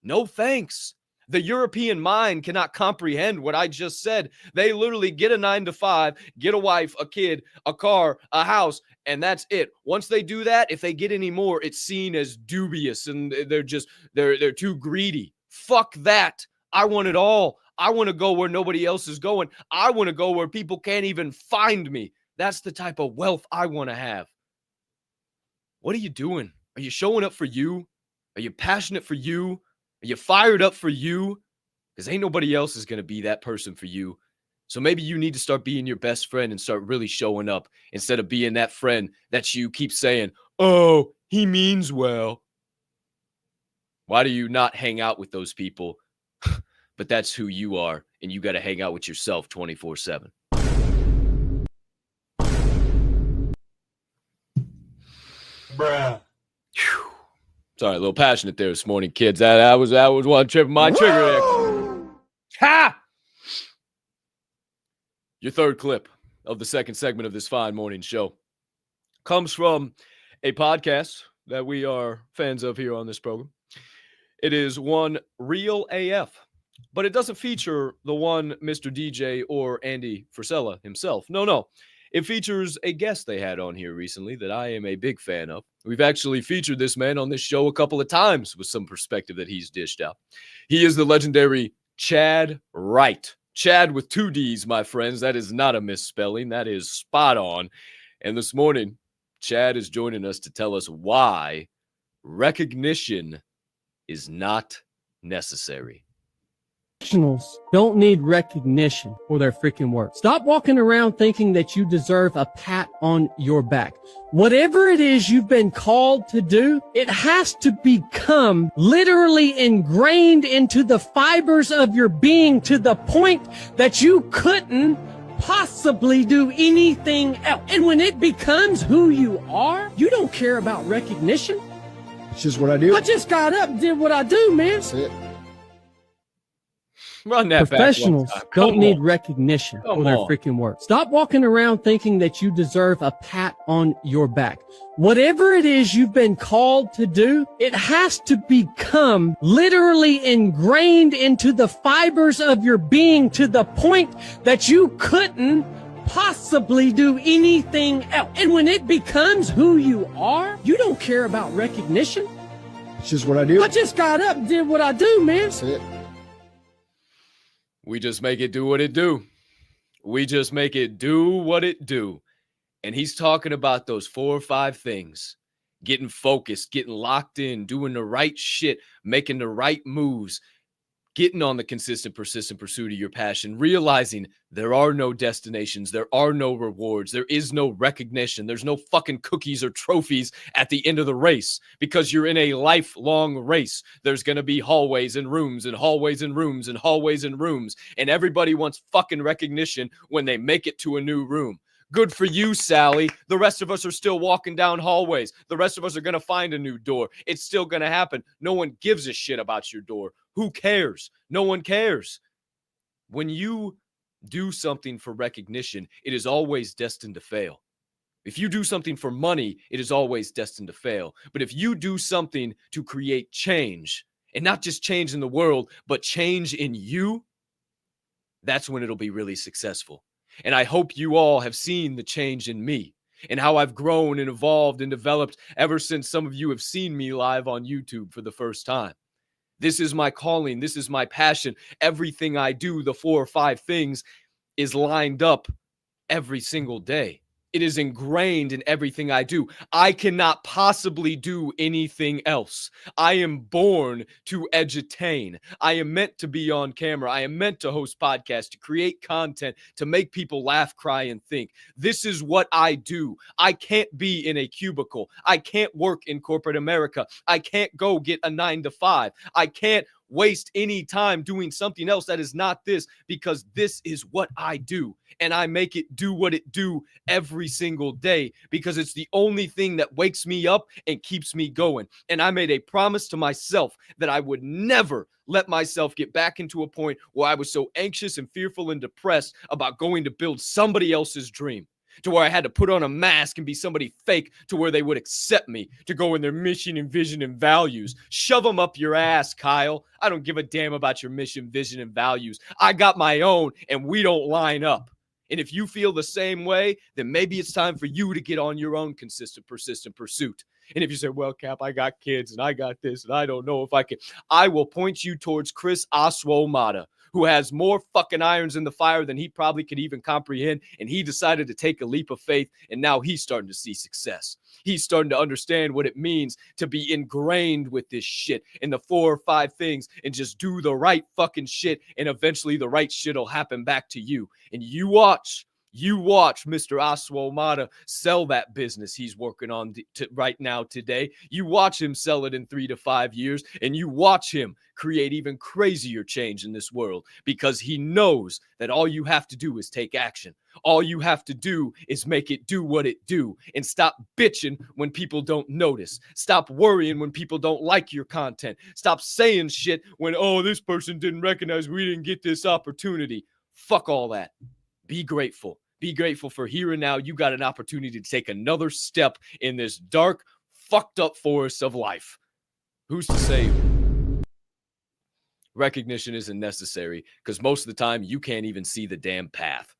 No thanks. The European mind cannot comprehend what I just said. They literally get a 9-to-5, get a wife, a kid, a car, a house, and that's it. Once they do that, if they get any more, it's seen as dubious and they're too greedy. Fuck that. I want it all. I want to go where nobody else is going. I want to go where people can't even find me. That's the type of wealth I want to have. What are you doing? Are you showing up for you? Are you passionate for you? Are you fired up for you? Because ain't nobody else is going to be that person for you. So maybe you need to start being your best friend and start really showing up instead of being that friend that you keep saying, oh, he means well. Why do you not hang out with those people? But that's who you are, and you got to hang out with yourself 24/7. Bruh. Whew. Sorry, a little passionate there this morning, kids. That was one trip of my trigger there. Ha! Your third clip of the second segment of this fine morning show comes from a podcast that we are fans of here on this program. It is one Real AF, but it doesn't feature the one Mr. DJ or Andy Frisella himself. No. It features a guest they had on here recently that I am a big fan of. We've actually featured this man on this show a couple of times with some perspective that he's dished out. He is the legendary Chad Wright. Chad with 2 D's, my friends. That is not a misspelling. That is spot on. And this morning, Chad is joining us to tell us why recognition is not necessary. Professionals don't need recognition for their freaking work. Stop walking around thinking that you deserve a pat on your back. Whatever it is you've been called to do, it has to become literally ingrained into the fibers of your being to the point that you couldn't possibly do anything else. And when it becomes who you are, you don't care about recognition. It's just what I do. I just got up and did what I do, man. That's it. Run that Professionals back one time. don't Come need on. recognition Come for their on. freaking work. Stop walking around thinking that you deserve a pat on your back. Whatever it is you've been called to do, it has to become literally ingrained into the fibers of your being to the point that you couldn't possibly do anything else. And when it becomes who you are, you don't care about recognition. It's just what I do. I just got up and did what I do, man. That's it. We just make it do what it do. We just make it do what it do. And he's talking about those 4 or 5 things. Getting focused, getting locked in, doing the right shit, making the right moves, getting on the consistent, persistent pursuit of your passion, realizing there are no destinations, there are no rewards, there is no recognition, there's no fucking cookies or trophies at the end of the race because you're in a lifelong race. There's going to be hallways and rooms and hallways and rooms and hallways and rooms, and everybody wants fucking recognition when they make it to a new room. Good for you, Sally. The rest of us are still walking down hallways. The rest of us are going to find a new door. It's still going to happen. No one gives a shit about your door. Who cares? No one cares. When you do something for recognition, it is always destined to fail. If you do something for money, it is always destined to fail. But if you do something to create change, and not just change in the world, but change in you, that's when it'll be really successful. And I hope you all have seen the change in me and how I've grown and evolved and developed ever since some of you have seen me live on YouTube for the first time. This is my calling. This is my passion. Everything I do, the 4 or 5 things, is lined up every single day. It is ingrained in everything I do. I cannot possibly do anything else. I am born to edutain. I am meant to be on camera. I am meant to host podcasts, to create content, to make people laugh, cry, and think. This is what I do. I can't be in a cubicle. I can't work in corporate America. I can't go get a 9-to-5. I can't waste any time doing something else that is not this, because this is what I do. And I make it do what it do every single day because it's the only thing that wakes me up and keeps me going. And I made a promise to myself that I would never let myself get back into a point where I was so anxious and fearful and depressed about going to build somebody else's dream. to where I had to put on a mask and be somebody fake to where they would accept me to go in their mission and vision and values. Shove them up your ass, Kyle. I don't give a damn about your mission, vision, and values. I got my own, and we don't line up. And if you feel the same way, then maybe it's time for you to get on your own consistent, persistent pursuit. And if you say, well, Cap, I got kids and I got this and I don't know if I can, I will point you towards Chris Aswomata, who has more fucking irons in the fire than he probably could even comprehend. And he decided to take a leap of faith. And now he's starting to see success. He's starting to understand what it means to be ingrained with this shit and the 4 or 5 things and just do the right fucking shit. And eventually the right shit will happen back to you. And you watch Mr. Aswomata sell that business he's working on right now today. You watch him sell it in 3 to 5 years, and you watch him create even crazier change in this world because he knows that all you have to do is take action. All you have to do is make it do what it do and stop bitching when people don't notice. Stop worrying when people don't like your content. Stop saying shit when, oh, this person didn't recognize we didn't get this opportunity. Fuck all that. Be grateful. Be grateful for here and now. You got an opportunity to take another step in this dark, fucked up forest of life. Who's to say recognition isn't necessary? Because most of the time, you can't even see the damn path.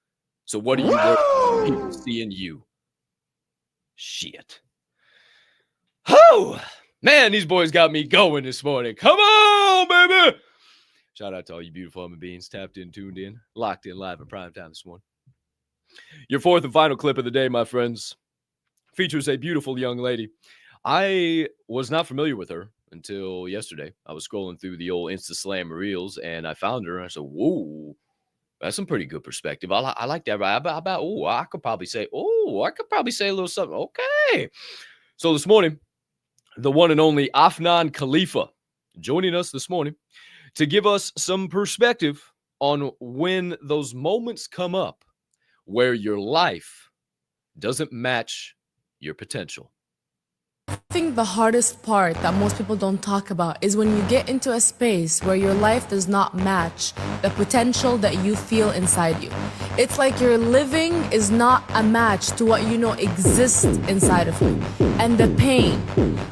So what are you worried people see in you? Shit. Oh, man, these boys got me going this morning. Come on, baby. Shout out to all you beautiful human beings tapped in, tuned in, locked in live at prime time this morning. Your fourth and final clip of the day, my friends, features a beautiful young lady. I was not familiar with her until yesterday. I was scrolling through the old Insta Slam reels, and I found her. And I said, whoa, that's some pretty good perspective. I like that. I could probably say a little something. Okay. So this morning, the one and only Afnan Khalifa joining us this morning to give us some perspective on when those moments come up where your life doesn't match your potential. I think the hardest part that most people don't talk about is when you get into a space where your life does not match the potential that you feel inside you. It's like your living is not a match to what you know exists inside of you. And the pain,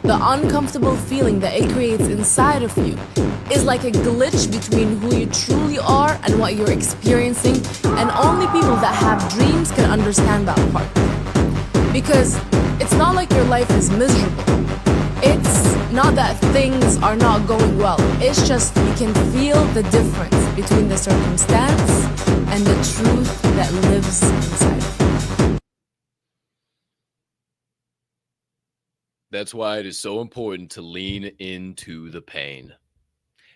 the uncomfortable feeling that it creates inside of you is like a glitch between who you truly are and what you're experiencing. And only people that have dreams can understand that part. Because it's not like your life is miserable. It's not that things are not going well. It's just you can feel the difference between the circumstance and the truth that lives inside of you. That's why it is so important to lean into the pain,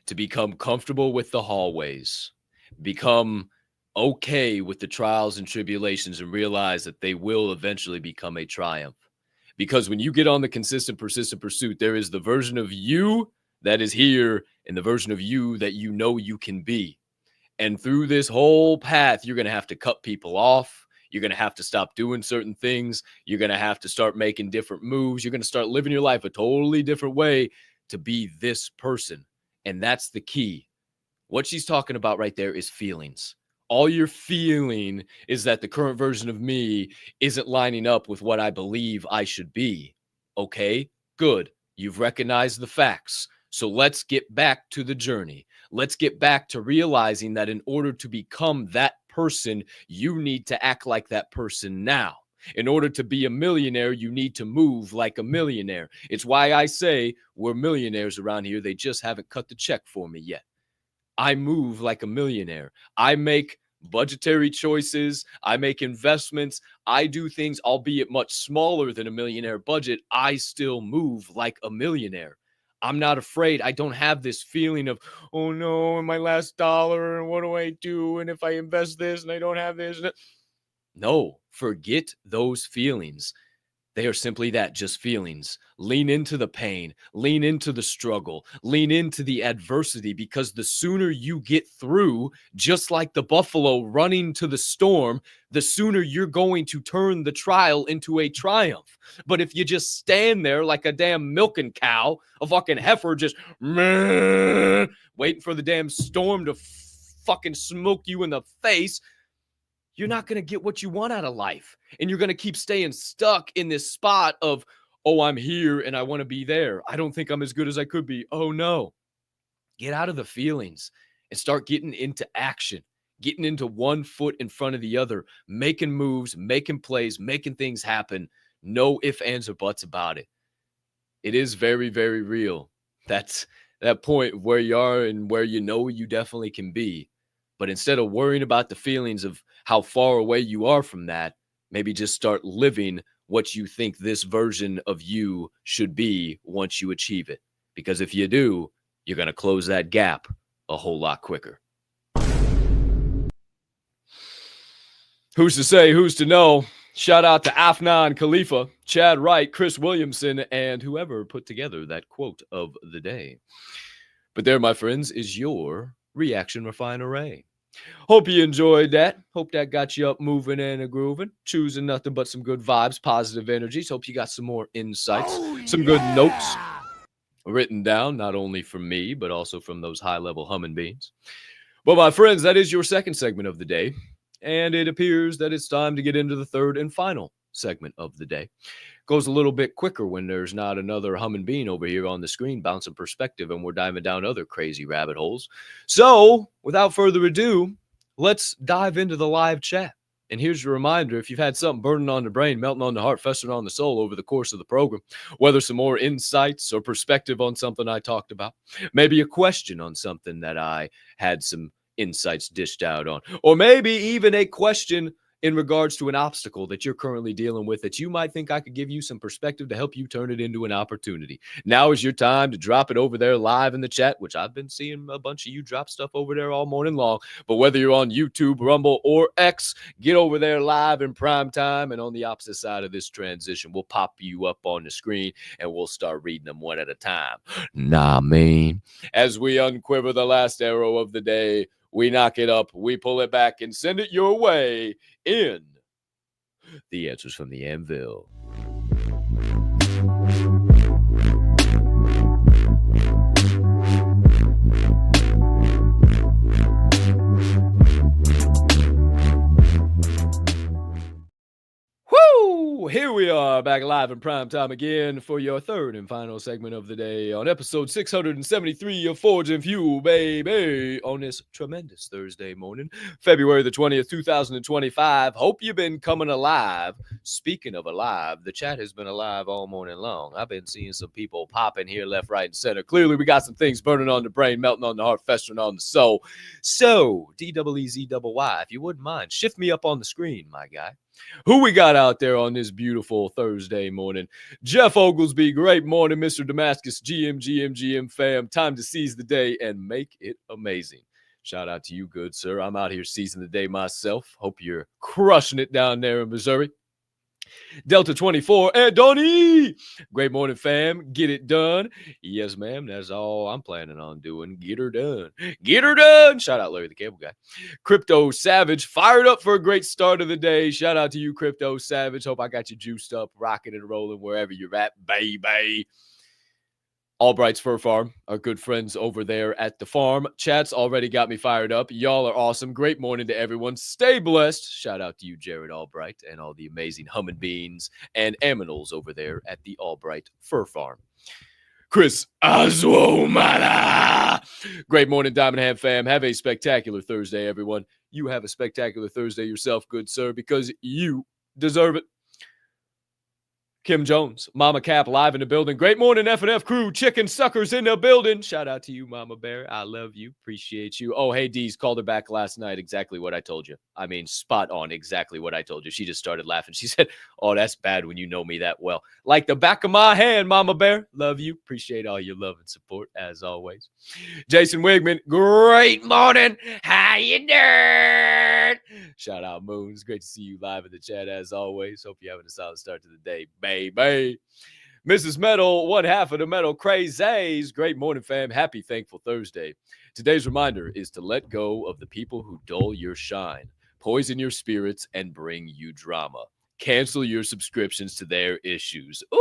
to become comfortable with the hallways, become okay with the trials and tribulations, and realize that they will eventually become a triumph. Because when you get on the consistent, persistent pursuit, there is the version of you that is here and the version of you that you know you can be. And through this whole path, you're going to have to cut people off. You're going to have to stop doing certain things. You're going to have to start making different moves. You're going to start living your life a totally different way to be this person. And that's the key. What she's talking about right there is feelings. All you're feeling is that the current version of me isn't lining up with what I believe I should be. Okay, good. You've recognized the facts. So let's get back to the journey. Let's get back to realizing that in order to become that person, you need to act like that person now. In order to be a millionaire, you need to move like a millionaire. It's why I say we're millionaires around here. They just haven't cut the check for me yet. I move like a millionaire. I make budgetary choices. I make investments. I do things, albeit much smaller than a millionaire budget. I still move like a millionaire. I'm not afraid. I don't have this feeling of, oh no, and my last dollar, and what do I do? And if I invest this and I don't have this. No, forget those feelings. They are simply that, just feelings. Lean into the pain, lean into the struggle, lean into the adversity, because the sooner you get through, just like the buffalo running to the storm, the sooner you're going to turn the trial into a triumph. But if you just stand there like a damn milking cow, a fucking heifer just waiting for the damn storm to fucking smoke you in the face, you're not going to get what you want out of life. And you're going to keep staying stuck in this spot of, oh, I'm here and I want to be there. I don't think I'm as good as I could be. Oh, no. Get out of the feelings and start getting into action, getting into one foot in front of the other, making moves, making plays, making things happen. No ifs, ands, or buts about it. It is very, very real. That's that point where you are and where you know you definitely can be. But instead of worrying about the feelings of how far away you are from that, maybe just start living what you think this version of you should be once you achieve it. Because if you do, you're going to close that gap a whole lot quicker. Who's to say, who's to know? Shout out to Afnan Khalifa, Chad Wright, Chris Williamson, and whoever put together that quote of the day. But there, my friends, is your Reaction Refinery. Hope you enjoyed that. Hope that got you up moving and a grooving, choosing nothing but some good vibes, positive energies. Hope you got some more insights, some good notes written down, not only from me, but also from those high-level humming beans. Well, my friends, that is your second segment of the day. And it appears that it's time to get into the third and final segment of the day. Goes a little bit quicker when there's not another humming bean over here on the screen bouncing perspective and we're diving down other crazy rabbit holes. So, without further ado, let's dive into the live chat. And here's your reminder, if you've had something burning on the brain, melting on the heart, festering on the soul over the course of the program, whether some more insights or perspective on something I talked about, maybe a question on something that I had some insights dished out on, or maybe even a question in regards to an obstacle that you're currently dealing with that you might think I could give you some perspective to help you turn it into an opportunity. Now is your time to drop it over there live in the chat, which I've been seeing a bunch of you drop stuff over there all morning long. But whether you're on YouTube, Rumble, or X, get over there live in prime time. And on the opposite side of this transition, we'll pop you up on the screen and we'll start reading them one at a time. Nah, man. As we unquiver the last arrow of the day, we knock it up, we pull it back, and send it your way in the answers from the Anvil. Woo! Here we are, back live in prime time again for your third and final segment of the day on episode 673 of Forge and Fuel, baby, on this tremendous Thursday morning, February the 20th, 2025. Hope you've been coming alive. Speaking of alive, the chat has been alive all morning long. I've been seeing some people popping here left, right, and center. Clearly, we got some things burning on the brain, melting on the heart, festering on the soul. So, DEEZYY, if you wouldn't mind, shift me up on the screen, my guy. Who we got out there on this beautiful Thursday morning? Jeff Oglesby, great morning, Mr. Damascus, GM fam. Time to seize the day and make it amazing. Shout out to you, good sir. I'm out here seizing the day myself. Hope you're crushing it down there in Missouri. Delta 24, and Donnie. Great morning, fam. Get it done. Yes, ma'am. That's all I'm planning on doing. Get her done. Get her done. Shout out Larry the Cable Guy. Crypto Savage, fired up for a great start of the day. Shout out to you, Crypto Savage. Hope I got you juiced up, rocking and rolling wherever you're at, baby. Albright's Fur Farm, our good friends over there at the farm. Chat's already got me fired up. Y'all are awesome. Great morning to everyone. Stay blessed. Shout out to you, Jared Albright, and all the amazing humming beans and aminals over there at the Albright Fur Farm. Chris Azwomala. Great morning, Diamond Hand fam. Have a spectacular Thursday, everyone. You have a spectacular Thursday yourself, good sir, because you deserve it. Kim Jones, Mama Capp, live in the building. Great morning, F&F crew. Chicken suckers in the building. Shout out to you, Mama Bear. I love you. Appreciate you. Oh, hey, Dee's called her back last night. Exactly what I told you. I mean, spot on. Exactly what I told you. She just started laughing. She said, oh, that's bad when you know me that well. Like the back of my hand, Mama Bear. Love you. Appreciate all your love and support, as always. Jason Wigman, great morning. How you doing? Shout out, Moons. Great to see you live in the chat, as always. Hope you're having a solid start to the day, baby. Mrs. Metal, one half of the Metal Crazies. Great morning, fam. Happy Thankful Thursday. Today's reminder is to let go of the people who dull your shine, poison your spirits, and bring you drama. Cancel your subscriptions to their issues. Ooh!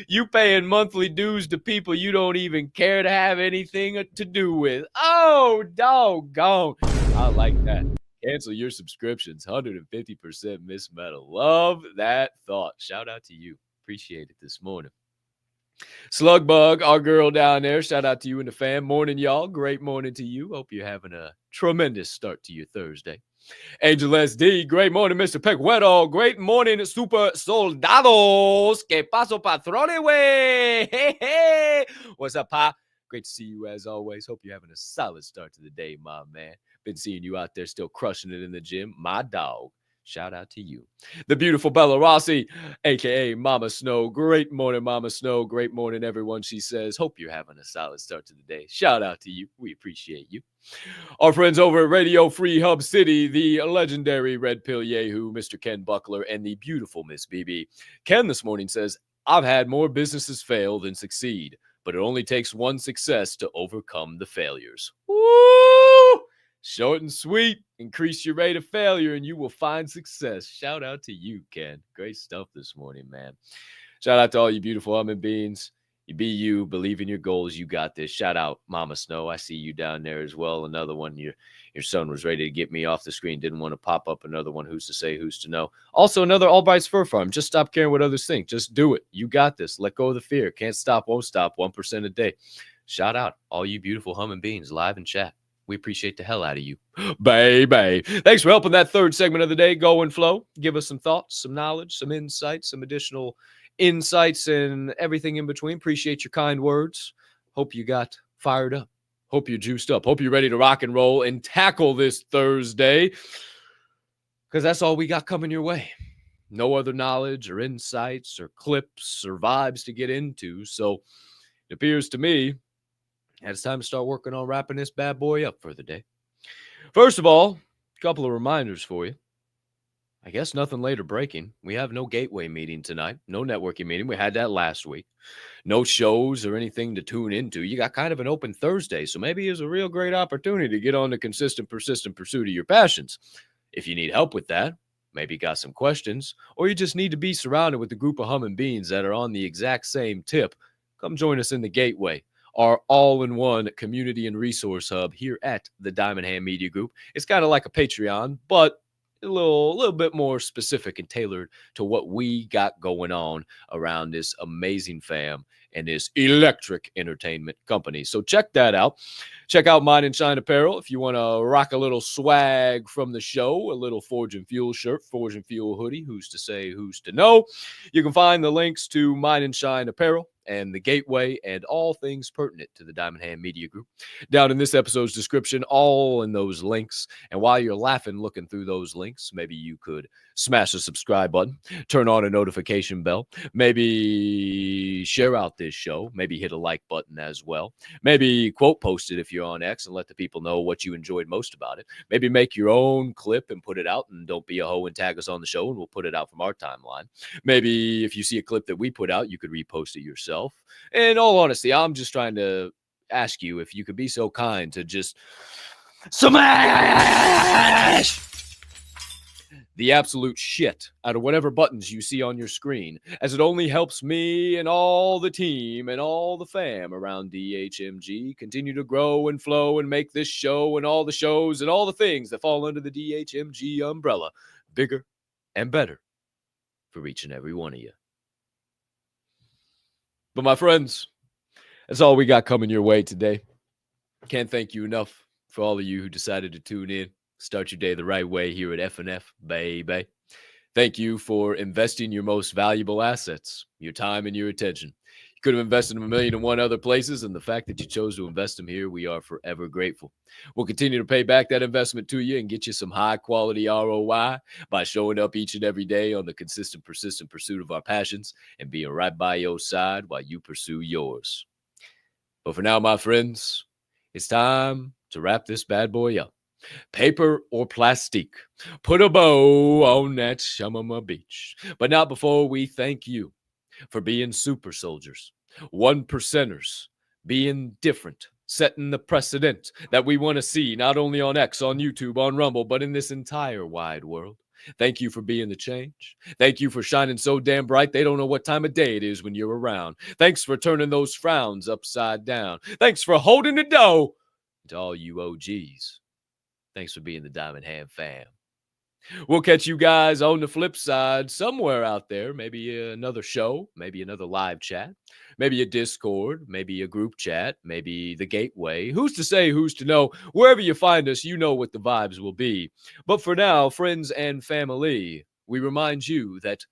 You paying monthly dues to people you don't even care to have anything to do with. Oh, doggone. I like that. Cancel your subscriptions. 150% Miss Metal. Love that thought. Shout out to you. Appreciate it this morning. Slugbug, our girl down there. Shout out to you and the fam. Morning, y'all. Great morning to you. Hope you're having a tremendous start to your Thursday. Angel SD, great morning, Mr. Pecuero. Great morning, super soldados. Que paso, patrone, way? Hey, hey. What's up, Pa? Great to see you as always. Hope you're having a solid start to the day, my man. Been seeing you out there still crushing it in the gym. My dog. Shout out to you. The beautiful Bella Rossi, a.k.a. Mama Snow. Great morning, Mama Snow. Great morning, everyone, she says. Hope you're having a solid start to the day. Shout out to you. We appreciate you. Our friends over at Radio Free Hub City, the legendary Red Pill Yehu, Mr. Ken Buckler, and the beautiful Miss BB. Ken this morning says, I've had more businesses fail than succeed, but it only takes one success to overcome the failures. Woo! Short and sweet. Increase your rate of failure and you will find success. Shout out to you, Ken. Great stuff this morning, man. Shout out to all you beautiful humming beans. You be you. Believe in your goals. You got this. Shout out Mama Snow. I see you down there as well. Another one. Your son was ready to get me off the screen. Didn't want to pop up another one. Who's to say, who's to know? Also, another Albright's Fur Farm. Just stop caring what others think. Just do it. You got this. Let go of the fear. Can't stop, won't stop. 1% a day. Shout out all you beautiful humming beans live in chat. We appreciate the hell out of you. Baby. Thanks for helping that third segment of the day go and flow. Give us some thoughts, some knowledge, some insights, some additional insights and everything in between. Appreciate your kind words. Hope you got fired up. Hope you're juiced up. Hope you're ready to rock and roll and tackle this Thursday, because that's all we got coming your way. No other knowledge or insights or clips or vibes to get into. So it appears to me it's time to start working on wrapping this bad boy up for the day. First of all, a couple of reminders for you. I guess nothing later breaking. We have no gateway meeting tonight. No networking meeting. We had that last week. No shows or anything to tune into. You got kind of an open Thursday, so maybe it's a real great opportunity to get on the consistent, persistent pursuit of your passions. If you need help with that, maybe you got some questions, or you just need to be surrounded with a group of humming beans that are on the exact same tip, come join us in the Gateway, our all-in-one community and resource hub here at the Diamond Hand Media Group. It's kind of like a Patreon, but a little bit more specific and tailored to what we got going on around this amazing fam and this electric entertainment company. So check that out. Check out Mine and Shine Apparel if you want to rock a little swag from the show, a little Forge and Fuel shirt, Forge and Fuel hoodie. Who's to say, who's to know? You can find the links to Mine and Shine Apparel and the Gateway and all things pertinent to the Diamond Hand Media Group down in this episode's description, all in those links. And while you're laughing looking through those links, maybe you could smash the subscribe button, turn on a notification bell, maybe share out this show, maybe hit a like button as well, maybe quote post it if you're on X and let the people know what you enjoyed most about it, maybe make your own clip and put it out, and don't be a hoe and tag us on the show and we'll put it out from our timeline. Maybe if you see a clip that we put out, you could repost it yourself. In all honesty, I'm just trying to ask you if you could be so kind to just smash the absolute shit out of whatever buttons you see on your screen, as it only helps me and all the team and all the fam around DHMG continue to grow and flow and make this show and all the shows and all the things that fall under the DHMG umbrella bigger and better for each and every one of you. But my friends, that's all we got coming your way today. Can't thank you enough for all of you who decided to tune in, start your day the right way here at F&F, baby. Thank you for investing your most valuable assets, your time and your attention. You could have invested them 1,000,001 other places, and the fact that you chose to invest them here, we are forever grateful. We'll continue to pay back that investment to you and get you some high-quality ROI by showing up each and every day on the consistent, persistent pursuit of our passions and being right by your side while you pursue yours. But for now, my friends, it's time to wrap this bad boy up. Paper or plastic, put a bow on that Shamama beach. But not before we thank you for being super soldiers, 1%ers, being different, setting the precedent that we want to see not only on X, on YouTube, on Rumble, but in this entire wide world. Thank you for being the change. Thank you for shining so damn bright they don't know what time of day it is when you're around. Thanks for turning those frowns upside down. Thanks for holding the dough. To all you OGs, Thanks for being the Diamond Hand fam. We'll catch you guys on the flip side somewhere out there. Maybe another show, maybe another live chat, maybe a Discord, maybe a group chat, maybe the Gateway. Who's to say, who's to know? Wherever you find us, you know what the vibes will be. But for now, friends and family, we remind you that,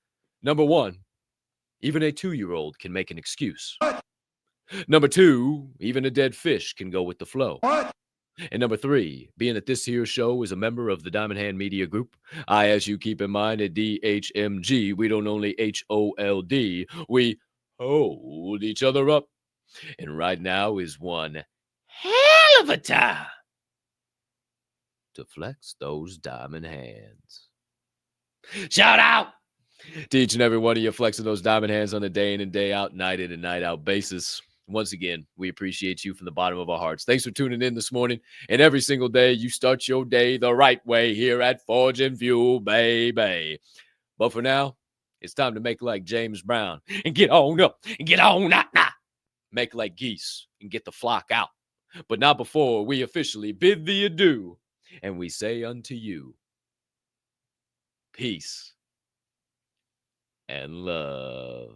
number one, even a 2-year-old can make an excuse. Number two, even a dead fish can go with the flow. And number three, being that this here show is a member of the Diamond Hand Media Group, I, as you keep in mind, at DHMG, we don't only HOLD, we hold each other up. And right now is one hell of a time to flex those diamond hands. Shout out to each and every one of you flexing those diamond hands on a day in and day out, night in and night out basis. Once again, we appreciate you from the bottom of our hearts. Thanks for tuning in this morning. And every single day, you start your day the right way here at Forge and Fuel, baby. But for now, it's time to make like James Brown and get on up and get on out. Make like geese and get the flock out. But not before we officially bid thee adieu. And we say unto you, peace and love.